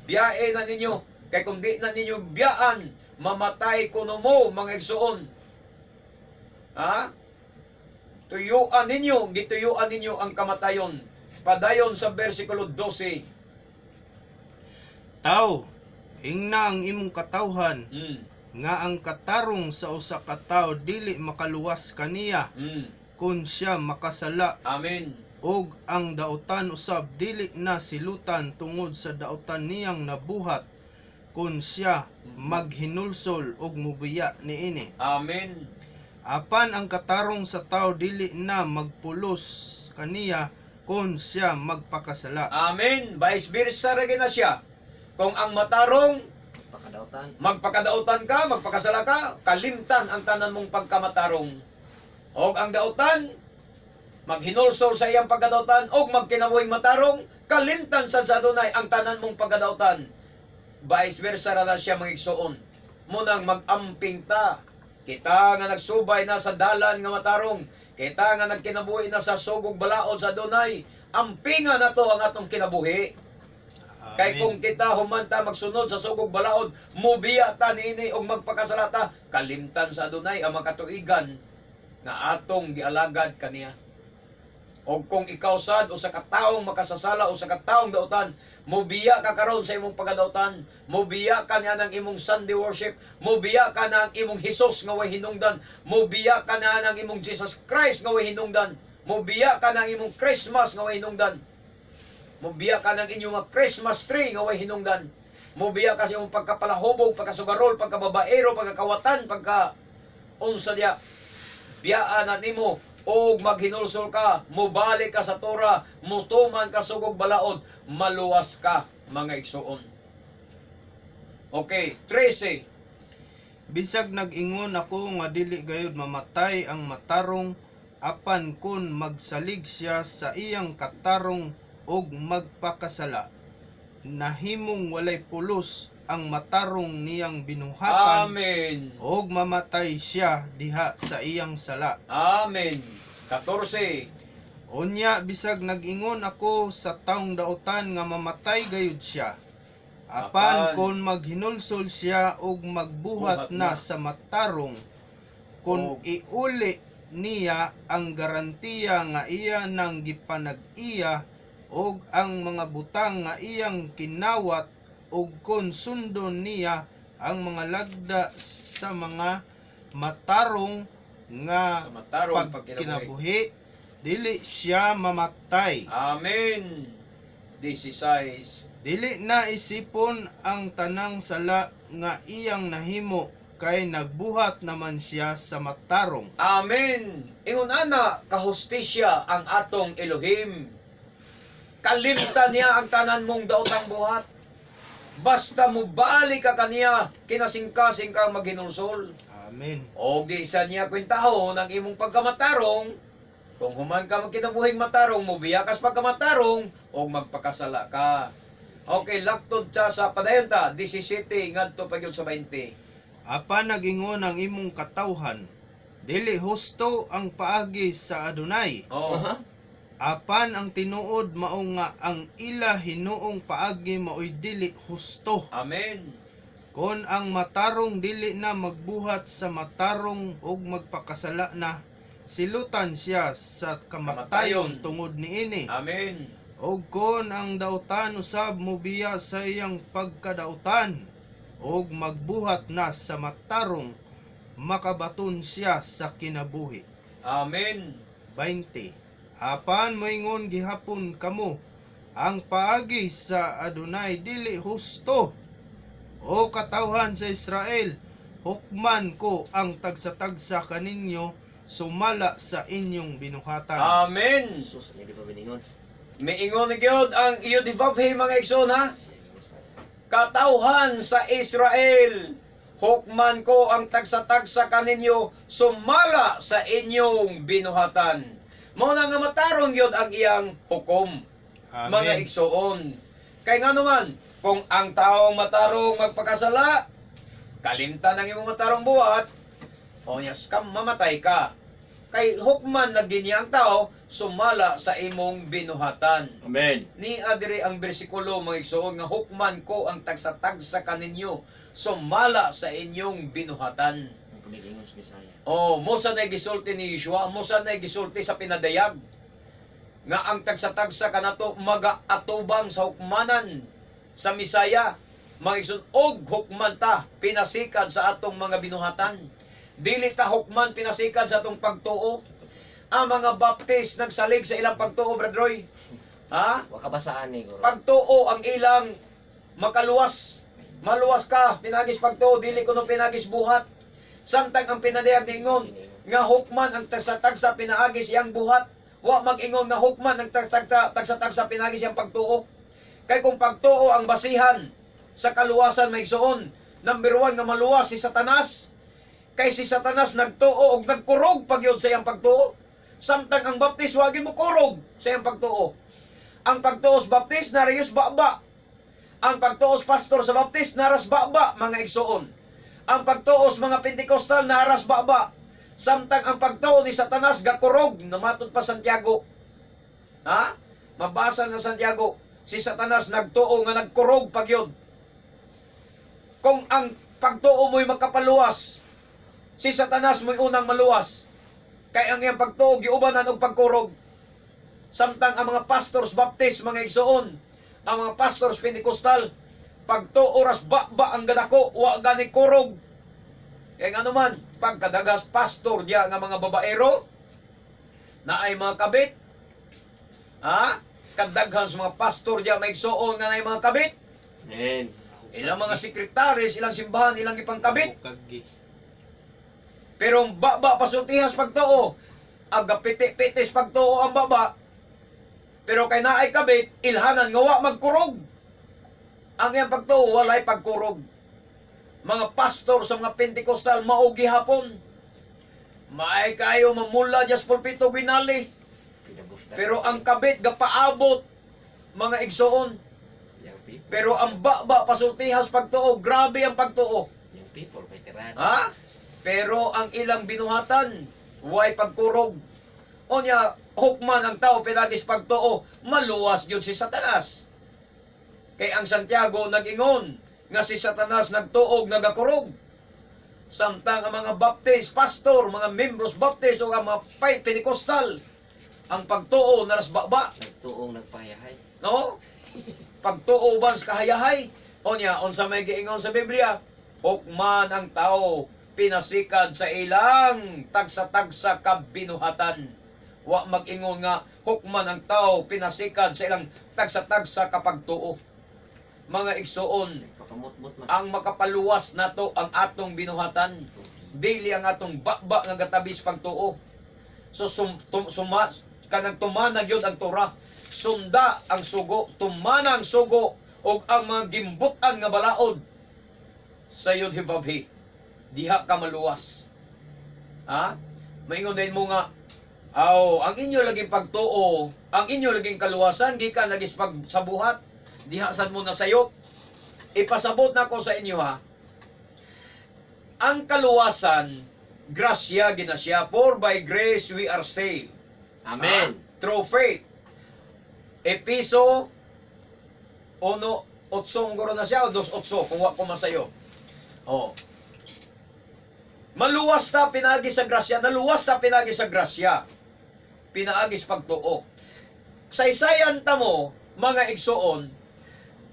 Biyae na ninyo. Kay kung di na ninyo biyaan, mamatay kuno mo, mga igsoon. Ha? Tuyuan ninyo, gituyuan ninyo ang kamatayon. Padayon sa versikulo 12. Tao, ingna ang imong katawhan Mm. nga ang katarong sa usa ka tawo dili makaluwas kaniya kun siya makasala. Amen. Og ang dautan usab dili na silutan tungod sa dautan niyang nabuhat kun siya maghinulsol og mubiya niini. Amen. Apan ang katarong sa tawo dili na magpulos kaniya kun siya magpakasala. Amen. Vice versa rin na siya. Kung ang matarong Pakadautan. magpakadautan ka, magpakasala ka, kalimtan ang tanan mong pagkamatarong. O ang dautan, maghinulsol sa iyang pagkadautan, o magkinabuhing matarong, kalimtan sa Adonai ang tanan mong pagkadautan. Vice versa na siya mga igsoon. Munang mag-amping ta. Kita nga nagsubay na sa dalan nga matarong. Kita nga nagkinabuhi na sa sugog balaod sa Adonai. Ampingan na to ang atong kinabuhi. Kay kung kita humanta magsunod sa sugog balaod, mubiya ta niini og magpakasalata, kalimtan sa Adonai ang makatuigan nga atong gialagad kaniya. O kung ikaw sad o sa kataong makasasala o sa kataong dautan, mubiya ka karon sa imong pagkadautan, mubiya ka na ng imong Sunday worship, mubiya ka na ang imong Hesus nga way hinungdan, mubiya ka na ng imong Jesus Christ nga way hinungdan, mubiya ka na ang imong Christmas nga way hinungdan. Mubiya ka ng inyong mga Christmas tree nga way hinungdan. Mubiya ka sa iyong pagkapalahubog, pagkasugarol, pagkababaero, pagkakawatan, pagka unsa diya. Biyaan na nimo og maghinulsol ka, mubalik ka sa Torah, mutuman ka sugog balaod, maluwas ka, mga igsuon. Okay, 13. Bisag nag-ingon ako nga dili gayud mamatay ang matarong, apan kun magsalig siya sa iyang katarong og magpakasala, nahimong walay pulos ang matarong niyang binuhatan, Amen. og mamatay siya diha sa iyang sala. Amen. 14. Unya bisag nag-ingon ako sa taong dautan nga mamatay gayud siya, Apan, apan kon maghinulsol siya og magbuhat buhat na na sa matarong, kun Og iuli niya ang garantiya nga iya nang gipanag-iya og ang mga butang nga iyang kinawat, og kon sundon niya ang mga lagda sa mga matarong nga sa matarong pag pagkinabuhi. kinabuhi, dili siya mamatay. Amen. 16. Dili na isipon ang tanang sala nga iyang nahimo, kay nagbuhat naman siya sa matarong. Amen. Ingon ana kahustisya ang atong Elohim. Kalimtan niya ang tanan mong daotang buhat. Basta mo balik ka kaniya, kinasingkasing kang maghinulsol. Amen. O di isa niya kwentahon ang imong pagkamatarong. Kung human ka magkinabuhing matarong, mubiyakas pagkamatarong, o magpakasala ka. Okay, laktod ta sa padayon ta, 17 ngadto pa gyud sa 20. Apan nagingon ang imong katawhan, dili husto ang paagi sa Adonai. Oh. Apan ang tinuod mao nga ang ila hinuong paagi maoy dili husto. Amen. Kon ang matarong dili na magbuhat sa matarong ug magpakasala na, silutan siya sa kamatayon Kamatayon. tungod niini. Amen. Og kon ang dautan usab mobiya sa iyang pagkadautan, og magbuhat na sa matarong, makabaton siya sa kinabuhi. Amen. 20. Apan moingon gihapon kamo, ang paagi sa Adonai dili husto. O katawhan sa Israel, hukman ko ang tagsa-tagsa kaninyo, sumala sa inyong binuhatan. Amen. Sus, hindi pa biningon. Miingon ni gyud ang iyo divabhi mga igsoon ha. Katawhan sa Israel, hukman ko ang tagsa-tagsa kaninyo, sumala sa inyong binuhatan. Mao na nga matarong gyud ang iyang hukom. Mga Amen. igsoon. Kay nga naman, kung ang taong matarong magpakasala, kalimtan ang imong matarong buhat, o nyas kam mamatay ka. Kay hukman na ang tao, sumala sa imong binuhatan. Amen. Ni adire ang bersikulo mga igsoon nga hukman ko ang tagsa-tagsa kaninyo, sumala sa inyong binuhatan. Ang pamilingon sa Bisaya. Oh, mosa na gisulti ni Yeshua, mosa na gisulti sa pinadayag nga ang tagsa-tagsa kanato magaatubang sa hukmanan sa Misaya. Mga igsoon, og hukman ta pinasikad sa atong mga binuhatan. Dili ta hukman pinasikad sa atong pagtuo. Ang mga baptist nagsalig sa ilang pagtuo, Brad Roy. Ha? Wakabasaan ni Goro. Pagtuo ang ilang makaluwas. Maluwas ka, pinagis pagtuo, dili kuno pinagis buhat. Samtang ang pinadayag ningon nga hukman ang tagsa-tagsa pinaagis iyang buhat. Wa mag-ingon nga hukman ang tagsa-tagsa pinagis iyang pagtuo. Kay kung pagtuo ang basihan sa kaluwasan may igsoon, number 1 nga maluwas si Satanas. Kay si Satanas nagtuo og nagkurog pagyud sa iyang pagtuo. Samtang ang baptist wagi mo kurog sa iyang pagtuo. Ang pagtuos baptist narayos baba. Ang pagtuos pastor sa baptist naras baba mga igsoon. Ang pagtuos mga Pentecostal naras baba. Samtang ang pagtuo ni Satanas gakurog, namatod pa Santiago. Ha? Mabasa na Santiago, si Satanas nagtuo nga nagkurog pagyod. Kung ang pagtuo mo'y makapaluwas, si Satanas mo'y unang maluwas. Kay ang iyang pagtuo giubanan og pagkurog. Samtang ang mga pastors baptist mga igsoon, ang mga pastors Pentecostal, pagtuo ras baba ang gadako, wa gani kurog. Kaya nga naman, pagkadagas pastor diya nga mga babaero, na ay mga kabit, ha? kadaghan sa mga pastor diya maigsuon nga nay mga kabit. Amen. Ilang mga sekretaris, ilang simbahan, ilang ipangkabit. Bukagi. Pero ang baba pasultihas pagtuo, aga piti-pitis pagtuo ang baba. Pero kay naay kabit, ilhanan nga wa magkurog. Ang iyang pagtuo walay pagkurog. Mga pastor sa mga Pentecostal mao gihapon. Maay kayo mamula just pulpito binali. Pero ang kabit gapaabot mga igsoon. Pero ang baba pasultihas pagtuo, grabe ang pagtuo. Yung people, veteran. Ha? Pero ang ilang binuhatan, way pagkurog. Onya, hukman ang tao pinagis pagtuo, maluwas yun si Satanas. Kay ang Santiago nag-ingon, nga si Satanas nagtuog, nagakurog. Samtang ang mga baptist, pastor, mga membros baptist o ang mga Pentecostal, ang pagtuo naras baba. Nagtuong nagpayahay. No? Pagtuo ban sa kahayahay. Onya, unsa may giingon sa Biblia, hukman ang tao, pinasikad sa ilang tagsa-tagsa kabinuhatan. Wa mag-ingon nga, hukman ang tao, pinasikad sa ilang tagsa-tagsa kapagtuo. Mga igsuon, Kapamutmut man. ang makapaluwas nato ang atong binuhatan. Dili ang atong bakba nga gatabis pagtuo. So kanang tumanag yun ang Torah. Sunda ang sugo, tumana ang sugo, o ang mga gimbutan nga balaod sa yun hibabhi. Diha ka maluwas. Ha? Maingon din mo nga, ang inyo laging pagtuo, ang inyo laging kaluwasan, di ka nagis pagsabuhat, diha sad mo na sayo. Ipasabot na ko sa inyo ha. Ang kaluwasan, grasya ginasya, for by grace we are saved. Amen. Through faith. Episo 1:8 guro na siya o 2:8 kung wa ko masayo. Oh. Maluwas ta pinagi sa grasya, naluwas ta pinagi sa grasya. Pinaagis pagtuo. Saysayan ta mo mga igsoon,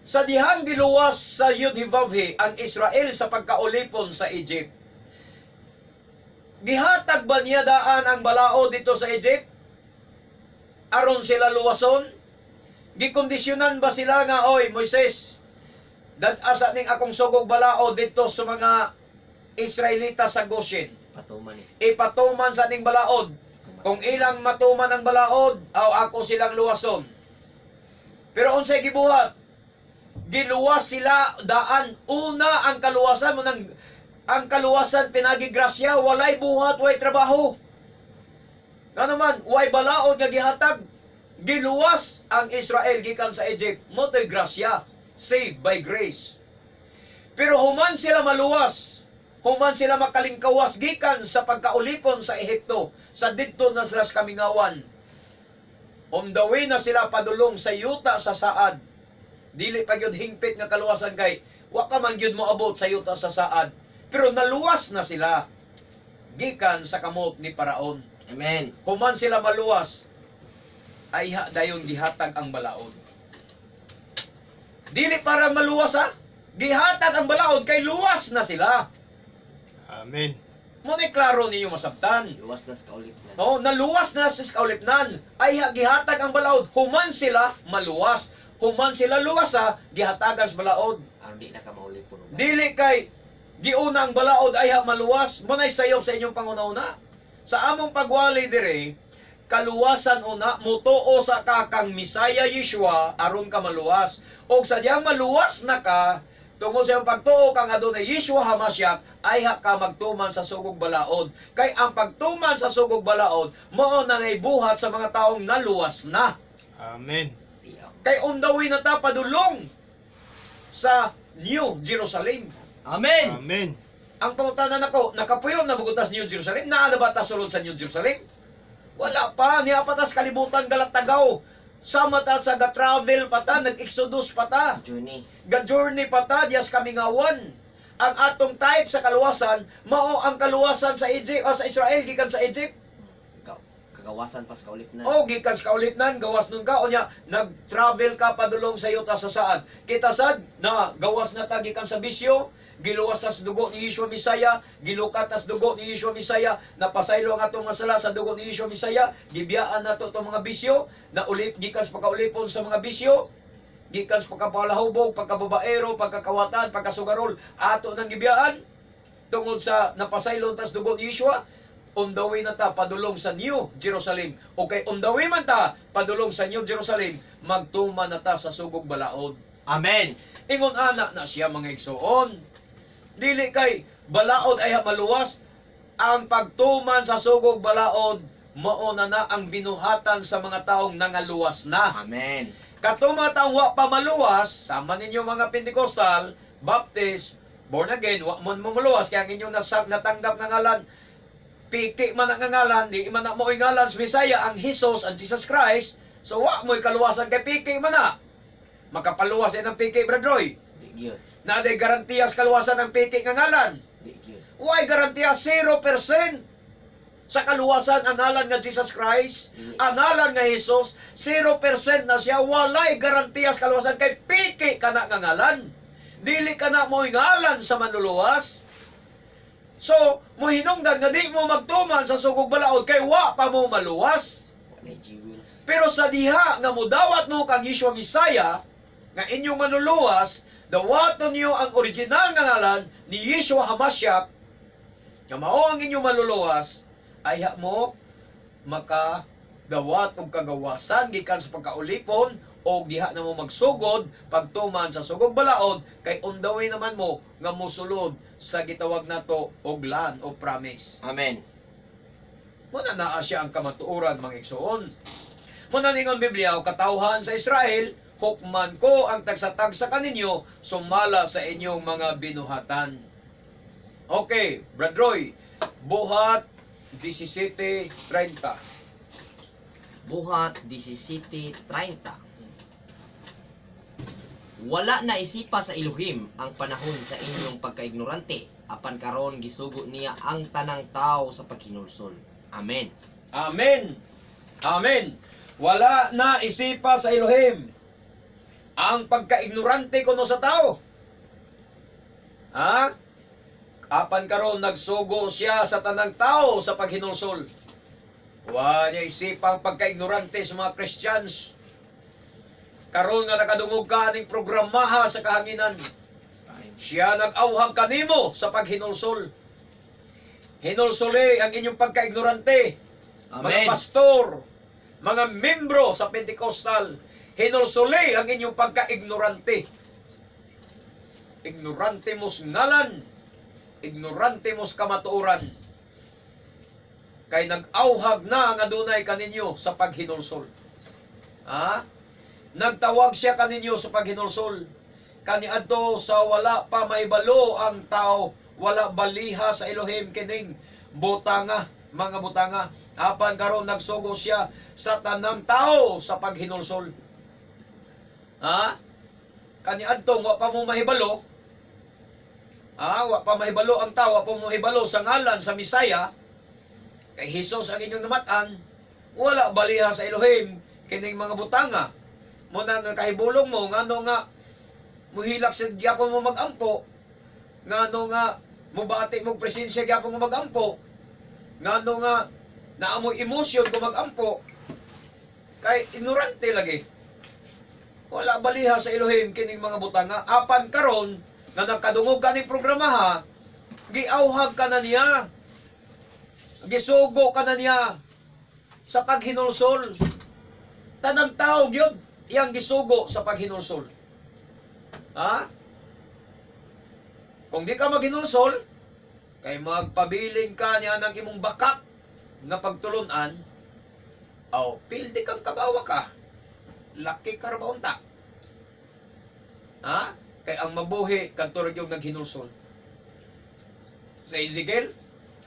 sa dihang giluwas sa Yudhivavhi ang Israel sa pagkaulipon sa Egypt. Gihatag ba niya daan ang balao dito sa Egypt? Aron sila luwason? Gikondisyonan ba sila nga, oy Moises, dad-asa ning akong sugog balao dito sa mga Israelita sa Goshen. Patuman ni. Ipatuman sa ning balaod. Kung ilang matuman ang balaod, ako silang luwason. Pero unsay gibuhat? Giluwas sila daan. Una ang kaluwasan mo ng ang kaluwasan pinagigrasya, walay buhat, way trabaho. Nga naman, way balaod nga gihatag. Giluwas ang Israel gikan sa Egypt. Moto'y grasya, saved by grace. Pero human sila maluwas, human sila makalingkawas gikan sa pagkaulipon sa Ehipto, sa didto na sila sa kamingawan. On the way na sila padulong sa yuta sa saad. Dili pa gyud hingpit nga kaluwasan kay wa ka man gyud moabot sa yuta sa saad. Pero naluwas na sila gikan sa kamot ni Paraon. Amen. Human sila maluwas, ay dayon gihatag ang balaod. Dili para maluwas ha, gihatag ang balaod kay luwas na sila. Amen. Muna klaro ninyo masabtan. Luwas na sa kaulipnan. No, naluwas na sa kaulipnan. Ay gihatag ang balaod. Human sila maluwas. Human sila luwas ha, gihatagan sa balaod. Aron di na ka maulipon. Dili kay giuna ang balaod ay maluwas. Munay sayop sa inyong pangunauna. Sa among pagwali dire, kaluwasan una mutuo sa kakang Misaya Yeshua aron ka maluwas. Og sadyang maluwas na ka tungod sa iyong pagtuo kang adunay Yeshua HaMashiach ay ka magtuman sa sugog balaod. Kay ang pagtuman sa sugog balaod mao na naibuhat sa mga taong naluwas na. Amen. Kay undawi na ta padulong sa New Jerusalem. Amen. Amen. Ang pangutanan nako, nakapuyo na bugutas New Jerusalem, naa na ba ta sulod sa New Jerusalem? Wala pa, niya patas kalibutan galatagaw. Sama ta sa ga-travel pa ta, nag-exodus pa ta. Journey. Ga-journey pa ta, diyas kamingawan. Ang atong type sa kaluwasan, mao ang kaluwasan sa Egypt, sa Israel, gikan sa Egypt. Ikaw. Kagawasan pas kaulip na. O gikan sa kaulipnan, gawas nun ka, o niya, nag-travel ka padulong sa iyo ta sa saan. Kita sad, na gawas na ta gikan sa bisyo, giluwas tas dugo ni Yeshua Misaya, gilukat tas dugo ni Yeshua Misaya, napasaylo ang atong masala sa dugo ni Yeshua Misaya, gibiyaan nato itong mga bisyo, na ulip, gikan sa pagkaulipon sa mga bisyo, gikan sa pagkapalahubog, pagkababaero, pagkakawatan, pagkasugarol, ato nang gibiyaan, tungod sa napasaylon tas dugo ni Yeshua, on the way na ta padulong sa New Jerusalem. Okay, on the way man ta padulong sa New Jerusalem, magtuman na ta sa sugog balaod. Amen. Ingon ana na siya mga igsoon. Dili kay balaod ay maluwas, ang pagtuman sa sugog balaod mao na ang binuhatan sa mga taong nangaluwas na. Amen. Katumatang wa pa maluwas, sama ninyo mga Pentecostal, Baptist, born again, wa mo maluwas kaya ang inyong natanggap nga ngalan, piki man ang ngalan, di man na mo ngalan sa Bisaya, ang Jesus, ang Jesus Christ, so wa mo'y kaluwasan kay piki man na. Makapaluwas ang piki, Brad Roy. Di gyud. Na day garantiyas kaluwasan ng piki nga ngalan. Di gyud. Why garantiya 0% sa kaluwasan ang ngalan nga Jesus Christ, ang ngalan nga Jesus, 0% na siya, walay garantiyas kaluwasan kay piki ka na nga ngalan. Dili ka na mo'y ngalan sa manluluwas. So, mo hinungdan nga di mo magtuman sa sugog balaod kay wa pa mo maluwas. Walay jewels. Pero sa diha nga mudawat mo kang Yeshua Misaya nga inyong manluluwas, dawaton niyo ang original nga ngalan ni Yeshua Hamashiach nga mao ang inyong manluluwas, ay mo maka dawat og kagawasan gikan sa pagkaulipon o diha na mo magsugod pagtuman sa sugog balaod kay on the way naman mo nga mosulod sa gitawag nato og land o promise. Amen. Muna naa siya ang kamatuoran mga igsoon. Muna ningon Biblia o katawhan sa Israel, hukman ko ang tagsatagsa kaninyo sumala sa inyong mga binuhatan. Okay, Brad Roy, buhat 17:30. Buhat 17:30. Wala na isipa sa Elohim ang panahon sa inyong pagkaignorante, apan karon gisugo niya ang tanang tao sa paghinulsol. Amen. Amen. Amen. Wala na isipa sa Elohim ang pagkaignorante kuno sa tao. Ha? Apan karon nagsugo siya sa tanang tao sa paghinulsol. Wa niya isipang pagkaignorante sa mga Christians. Karon nga nakadungog ka ning programaha sa kahanginan. Siya nag-awhag kanimo sa paghinulsol. Hinulsuli ang inyong pagkaignorante. Amen. Mga pastor, mga membro sa Pentecostal, hinulsuli ang inyong pagkaignorante. Ignorante mos ngalan, ignorante mos kamatuoran. Kay nag-awhag na ang adunay kaninyo sa paghinulsol. Ha? Nagtawag siya kaninyo sa paghinulsol. Kaniadto sa wala pa maibalo ang tao, wala baliha sa Elohim kining butanga, mga butanga. Apan karon nagsugo siya sa tanang tao sa paghinulsol. Ha? Kaniadto wa pa mo mahibalo. Wa pa mahibalo ang tao, wa pa mo mahibalo sa ngalan sa Misaya. Kay Jesus ang inyong namatan, wala baliha sa Elohim kining mga butanga. Mo na nga kahibulong mo, ngano nga muhilak sa gyapon mo magampo, ngano nga mubati mo presensya gyapon mo magampo, ngano nga naamoy emosyon ko magampo, kay ignorante lagi. Wala baliha sa Elohim kining mga butanga. Apan karon nga nakadungog ka ni programaha, giawhag ka na niya, gisugo ka na niya sa paghinulsol. Tanang tao gyud iyang gisugo sa paghinulsol. Ha? Kung di ka maghinulsol, kay magpabiling ka niya ng imong bakak nga pagtulunan, pildi kang kabawa ka. Laki ka ba unta? Ha? Kay ang mabuhi kadto yung naghinulsol. Sa Ezekiel,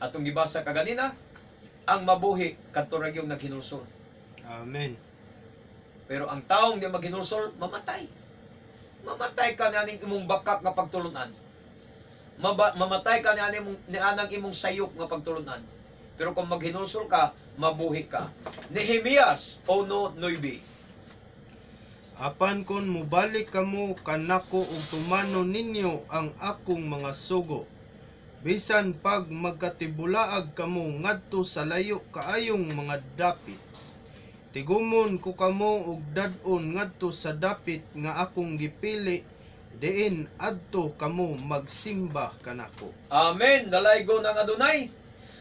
atong gibasa kaganina, ang mabuhi kadto yung naghinulsol. Amen. Pero ang taong di maghinulsol, mamatay. Mamatay ka na imong bakak nga pagtulunan. Mamatay ka ni anang imong sayop nga pagtulunan. Pero kung maghinulsol ka, mabuhi ka. Nehemias 1:9. Apan kon mubalik kamo kanako ug tumano ninyo ang akong mga sugo. Bisan pag magkatibulaag kamo ngadto sa layo kaayong mga dapit. Tigumon ko kamo og dad-on ngadto sa dapit nga akong gipili, diin adto kamo magsimba kanako. Amen. Dalaygo ng Adonai.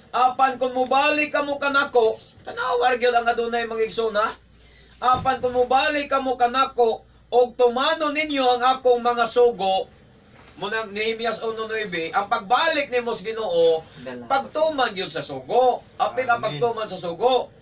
Apan kung mubalik kamo kanako, tanawar gyud ang Adonai mga igsoon, ha? Apan kung mubalik kamo kanako og tumano ninyo ang akong mga sugo, munang Nehemias 1:9, ang pagbalik nimo sa Ginoo, pagtuman gyud sa sugo. Apil ang Amen. pagtuman sa sugo.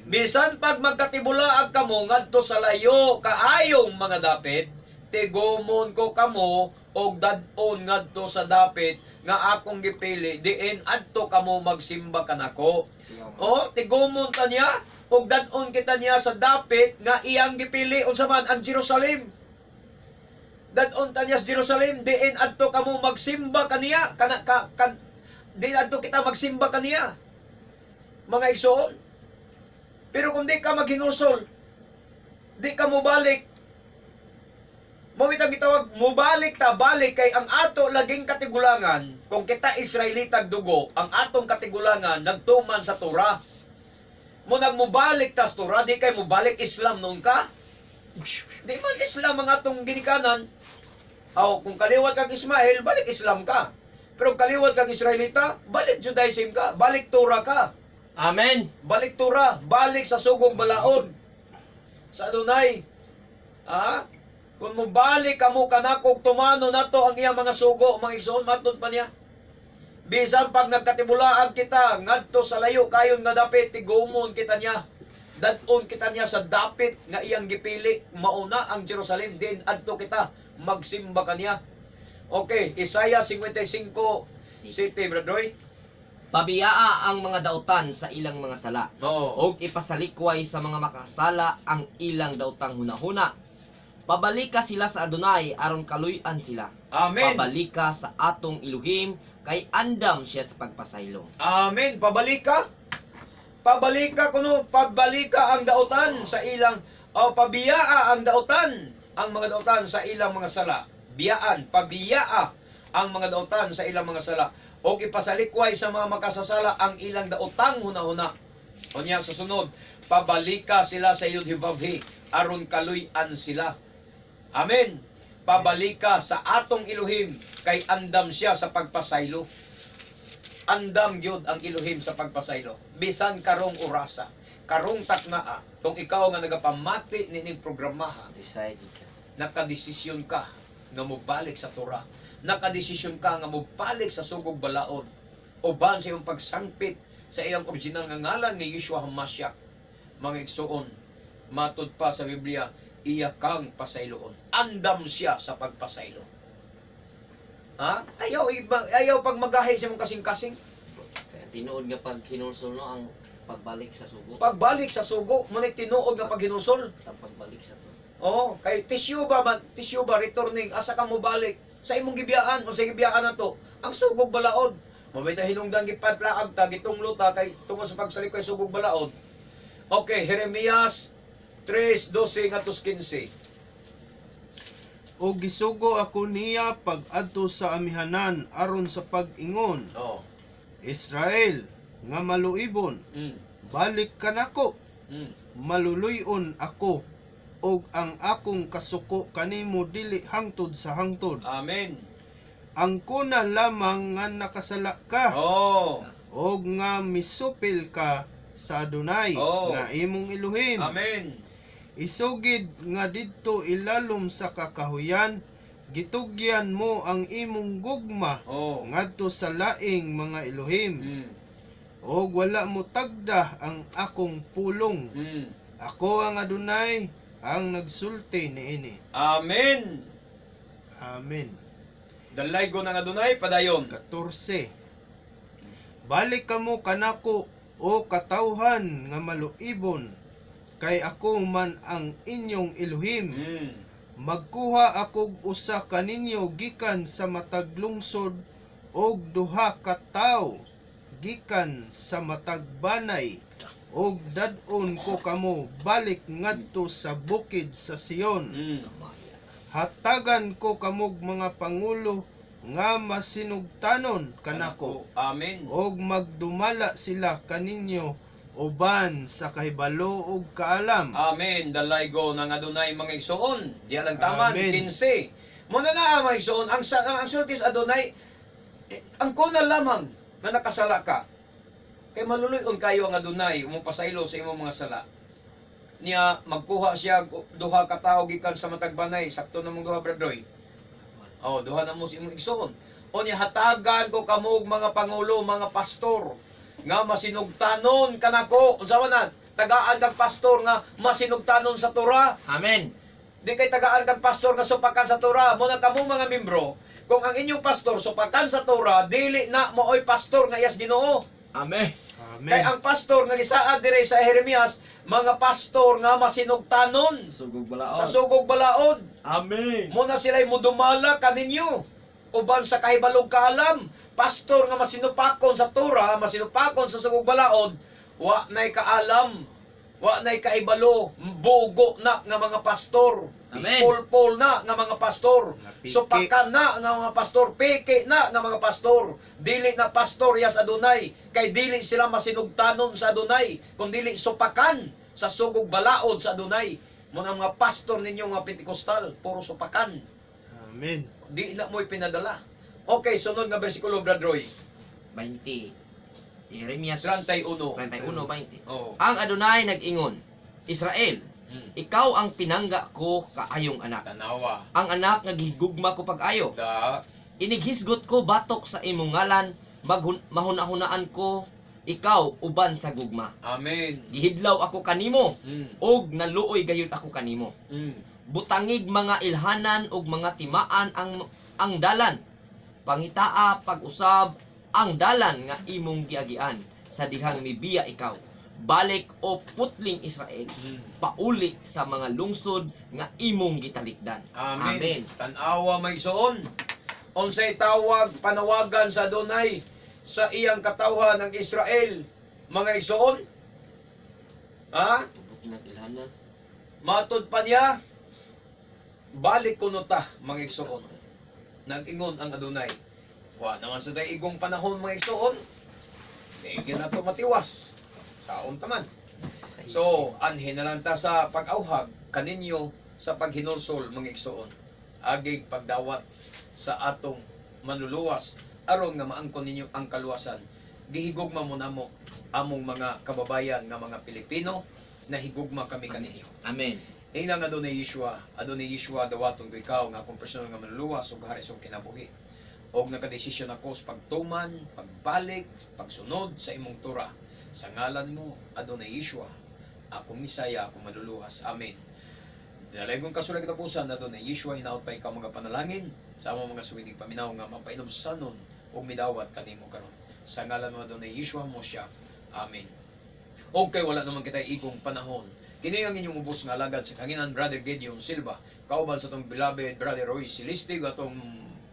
Bisan pag magkatibulaag kamo ngadto sa layo kaayong mga dapit, tigumon ko kamo og dad-on ngadto sa dapit nga akong gipili, diin adto kamo magsimba kanako. O tigumon ta niya og dad-on kita niya sa dapit nga iyang gipili, unsa man ang Jerusalem. Dad-on ta niya sa Jerusalem, diin adto kamo magsimba kaniya, diin adto kita magsimba kaniya. Mga igsoon. Pero kung di ka maghinulsol, di ka mubalik, mawitang gitawag, mubalik ta, balik kay ang ato laging katigulangan, kung kita Israelitag dugo, ang atong katigulangan, nagtuman sa Torah. Mo nagmubalik ta sa Torah, di kay mubalik Islam noon ka. Di man Islam ang atong ginikanan. O, kung kaliwat kang Ismail, balik Islam ka. Pero kung kaliwat kang Israelita, balik Judaism ka, balik Torah ka. Amen. Balik Torah, balik sa sugong balaod. Sa Adonai. Kung mo balik kamo kanakog tumano nato ang iyang mga sugo, mga igsoon, matod pa niya. Bisan pag nagkatibulaan kita, ngadto sa layo kayon nga dapit, tigumon kita niya. Dad-on kita niya sa dapit nga iyang gipili, mauna ang Jerusalem, din adto kita, magsimba kaniya. Okay, Isaiah 55, City, Bradoy. Pabiyaa ang mga dautan sa ilang mga sala. Oo. Og ipasalikway sa mga makasala ang ilang dautang hunahuna. Pabalika sila sa Adonai aron kaluy-an sila. Amen. Pabalika sa atong Elohim kay andam siya sa pagpasaylo. Amen. Pabalika. Pabalika kuno, pabalika ang dautan sa ilang, o pabiyaa ang dautan, ang mga dautan sa ilang mga sala. Biyaan, pabiyaa ang mga dautan sa ilang mga sala. O ipasalikway sa mga makasasala ang ilang daotang hunahuna. O niya sa sunod, pabalika sila sa Yudhibabhi aron kaluy-an sila. Amen. Pabalika sa atong Elohim kay andam siya sa pagpasaylo. Andam gyud ang Elohim sa pagpasaylo. Bisan karong orasa, karong taknaa, kung ikaw nga nagapamati nining programaha, Decide. nakadesisyon ka nga mobalik sa Torah. Nakadesisyon ka nga mobalik sa sugog balaod. Uban sa iyong pagsangpit sa iyang original nga ngalan ni Yeshua HaMashiach. Mga igsoon, matod pa sa Biblia, iya kang pasayloon. Andam siya sa pagpasaylo. Ha? Ayaw pag magahi sa mong kasing-kasing. Kaya tinuod nga pag hinulsol no ang pagbalik sa sugo. Pagbalik sa sugo, munit tinuod nga paghinulsol. Ang pagbalik sa to. Oo, kay tisyo ba, returning, asa ka mo balik? Sa imong gibiyaan, o sa gibiyaan na to, ang sugog balaod. Mabay ta hinungdan gipatlaag ta, gitunglo ta, kay tungkol sa pagsalik kay sugog balaod. Okay, Jeremias 3:12 nga 15. O gisugo ako niya pag adto sa amihanan aron sa pag-ingon, Oo. Israel nga maluibon, balik ka nako, maluluyon ako, og ang akong kasuko kanimo dili hangtod sa hangtod. Amen. Ang kuna lamang nga nakasala ka, Oo. og nga misupil ka sa Adonai Oh. nga imong Elohim. Amen. Isugid nga didto ilalom sa kakahuyan, gitugyan mo ang imong gugma Oo. ngadto sa laing mga Elohim. Og wala mo tagda ang akong pulong. Ako ang Adonai, ang nagsulti niini. Amen. Amen. Dalay ko ng Adonai, padayon. 14. Balik kamo kanako o katawhan nga maluibon, kay ako man ang inyong Elohim. Magkuha akog usa kaninyo gikan sa matag lungsod og duha ka tawo gikan sa matag banay ug dad-on ko kamo balik ngadto sa bukid sa Sion. Mm. Hatagan ko kamog mga pangulo nga masinugtanon kanako Amen. ug magdumala sila kaninyo uban sa kahibalo ug kaalam. Amen. Dalaygo ng Adonai mga igsoon. Diyan lang taman, Amen. 15. Muna na mga igsoon, ang sultis Adonai, ang kuna lamang nga nakasala ka. Kay maluluyon kayo ang Adonai, umupasaylo sa imong mga sala. Niya, magkuha siya, duha ka tao gikan sa matagbanay, sakto na mong duha, Bradoy. Oh, duha na mo sa imong igsoon. O niya, hatagan ko kamog mga pangulo, mga pastor, nga masinugtanon kanako. Unsa man na, tagaan kag pastor nga masinugtanon sa Torah. Amen. Di kay tagaan kag pastor nga supakan sa Torah. Mo na kamo mga membro, kung ang inyong pastor supakan sa Torah, dili na mooy pastor nga iyas Ginoo. Amen. Amen. Kay ang pastor nga gisaad dire sa Jeremias, mga pastor nga masinugtanon Sugog balaod. sa sugog balaod. Amen. Muna sila'y mudumala kaninyo. Uban sa kahibalog kaalam, pastor nga masinupakon sa Torah, masinupakon sa sugog balaod, wa na'y kaalam, wa na'y kahibalo, bugo na nga mga pastor. Amen. Pol na nga mga pastor. Napiki. Supakan na nga mga pastor. Peke na nga mga pastor. Dili na pastor ya sa Adonai. Kay dili sila masinugtanon sa Adonai. Kung dili supakan sa sugog balaod sa Adonai. Muna mga pastor ninyo mga Pentecostal, puro supakan. Amen. Di na mo'y pinadala. Okay, sunod nga bersikulo, Brad Roy. 20. Jeremias 31. 31:20. Oh. Ang Adonai nag-ingon, Israel, ikaw ang pinangga ko kaayong anak. Tanawa. Ang anak nga gihigugma ko pag-ayo. Da. Inighisgot ko batok sa imong ngalan, mahuna-hunaan ko ikaw uban sa gugma. Amen. Gihidlaw ako kanimo, Mm. og naluoy gayud ako kanimo. Mm. Butangig mga ilhanan ug mga timaan ang dalan. Pangitaa pag-usab ang dalan nga imong giagian sa dihang mibiya ikaw. Balik o putling Israel, pauli sa mga lungsod nga imong gitalikdan. Amen. Amen. Tanawa may soon. Unsay tawag panawagan sa Adonai sa iyang katawhan ng Israel, mga igsoon? Ha? Tubukin ang ilhanan. Matod pa niya, balik kuno ta, mga igsoon. Nag-ingon ang Adonai. Wa naman sa day igong panahon, mga igsoon. Hindi na to matiwas. Saon taman. So, anhin na lang ta sa pag-auhag kaninyo sa paghinulsol, mga igsoon. Agig pagdawat sa atong manluluwas aron nga maangkon ninyo ang kaluwasan. Gihigugma mo namo among mga kababayan nga mga Pilipino na higugma kami kaninyo. Amen. Ina nga Adonai Yeshua dawaton ko ikaw nga akong personal nga manluluwas ug hari sa kinabuhi. Og nakadesisyon ako sa pagtuman, pagbalik, pagsunod sa imong Torah. Sa ngalan mo, Adonai Yeshua, akong Misaya, akong manluluwas. Amen. Dalay kong kasulang kitapusan, Adonai Yeshua, hinaot pa ikaw mga panalangin sa among mga suwinig paminaw nga mapainom sanon o midawat kanimo karon. Sa ngalan mo, Adonai Yeshua mo siya. Amen. Okay, wala naman kita igong panahon. Kini ang inyong ubos nga alagad sa kanginan, Brother Gideon Silva. Kauban sa itong beloved Brother Roy Silistig, atong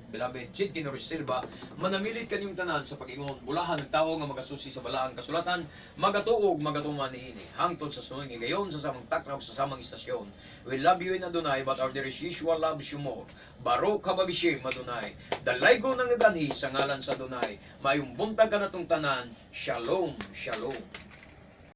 beloved Chid Kinoris Silva. Manamilit kanyong tanan sa pag-ingon. Bulahan ng tao nga magasusi sa balaang kasulatan. Magatuog, magatuman ni ini. Hangtod sa sunod nga gayon sa samang takraw sa samang istasyon. We love you in Adonai, but our dear Yeshua loves you more. Baruch hababishim Adonai. Dalaygo ng naganhi sa ngalan sa Adonai. Mayong buntag ka na tong tanan. Shalom, shalom.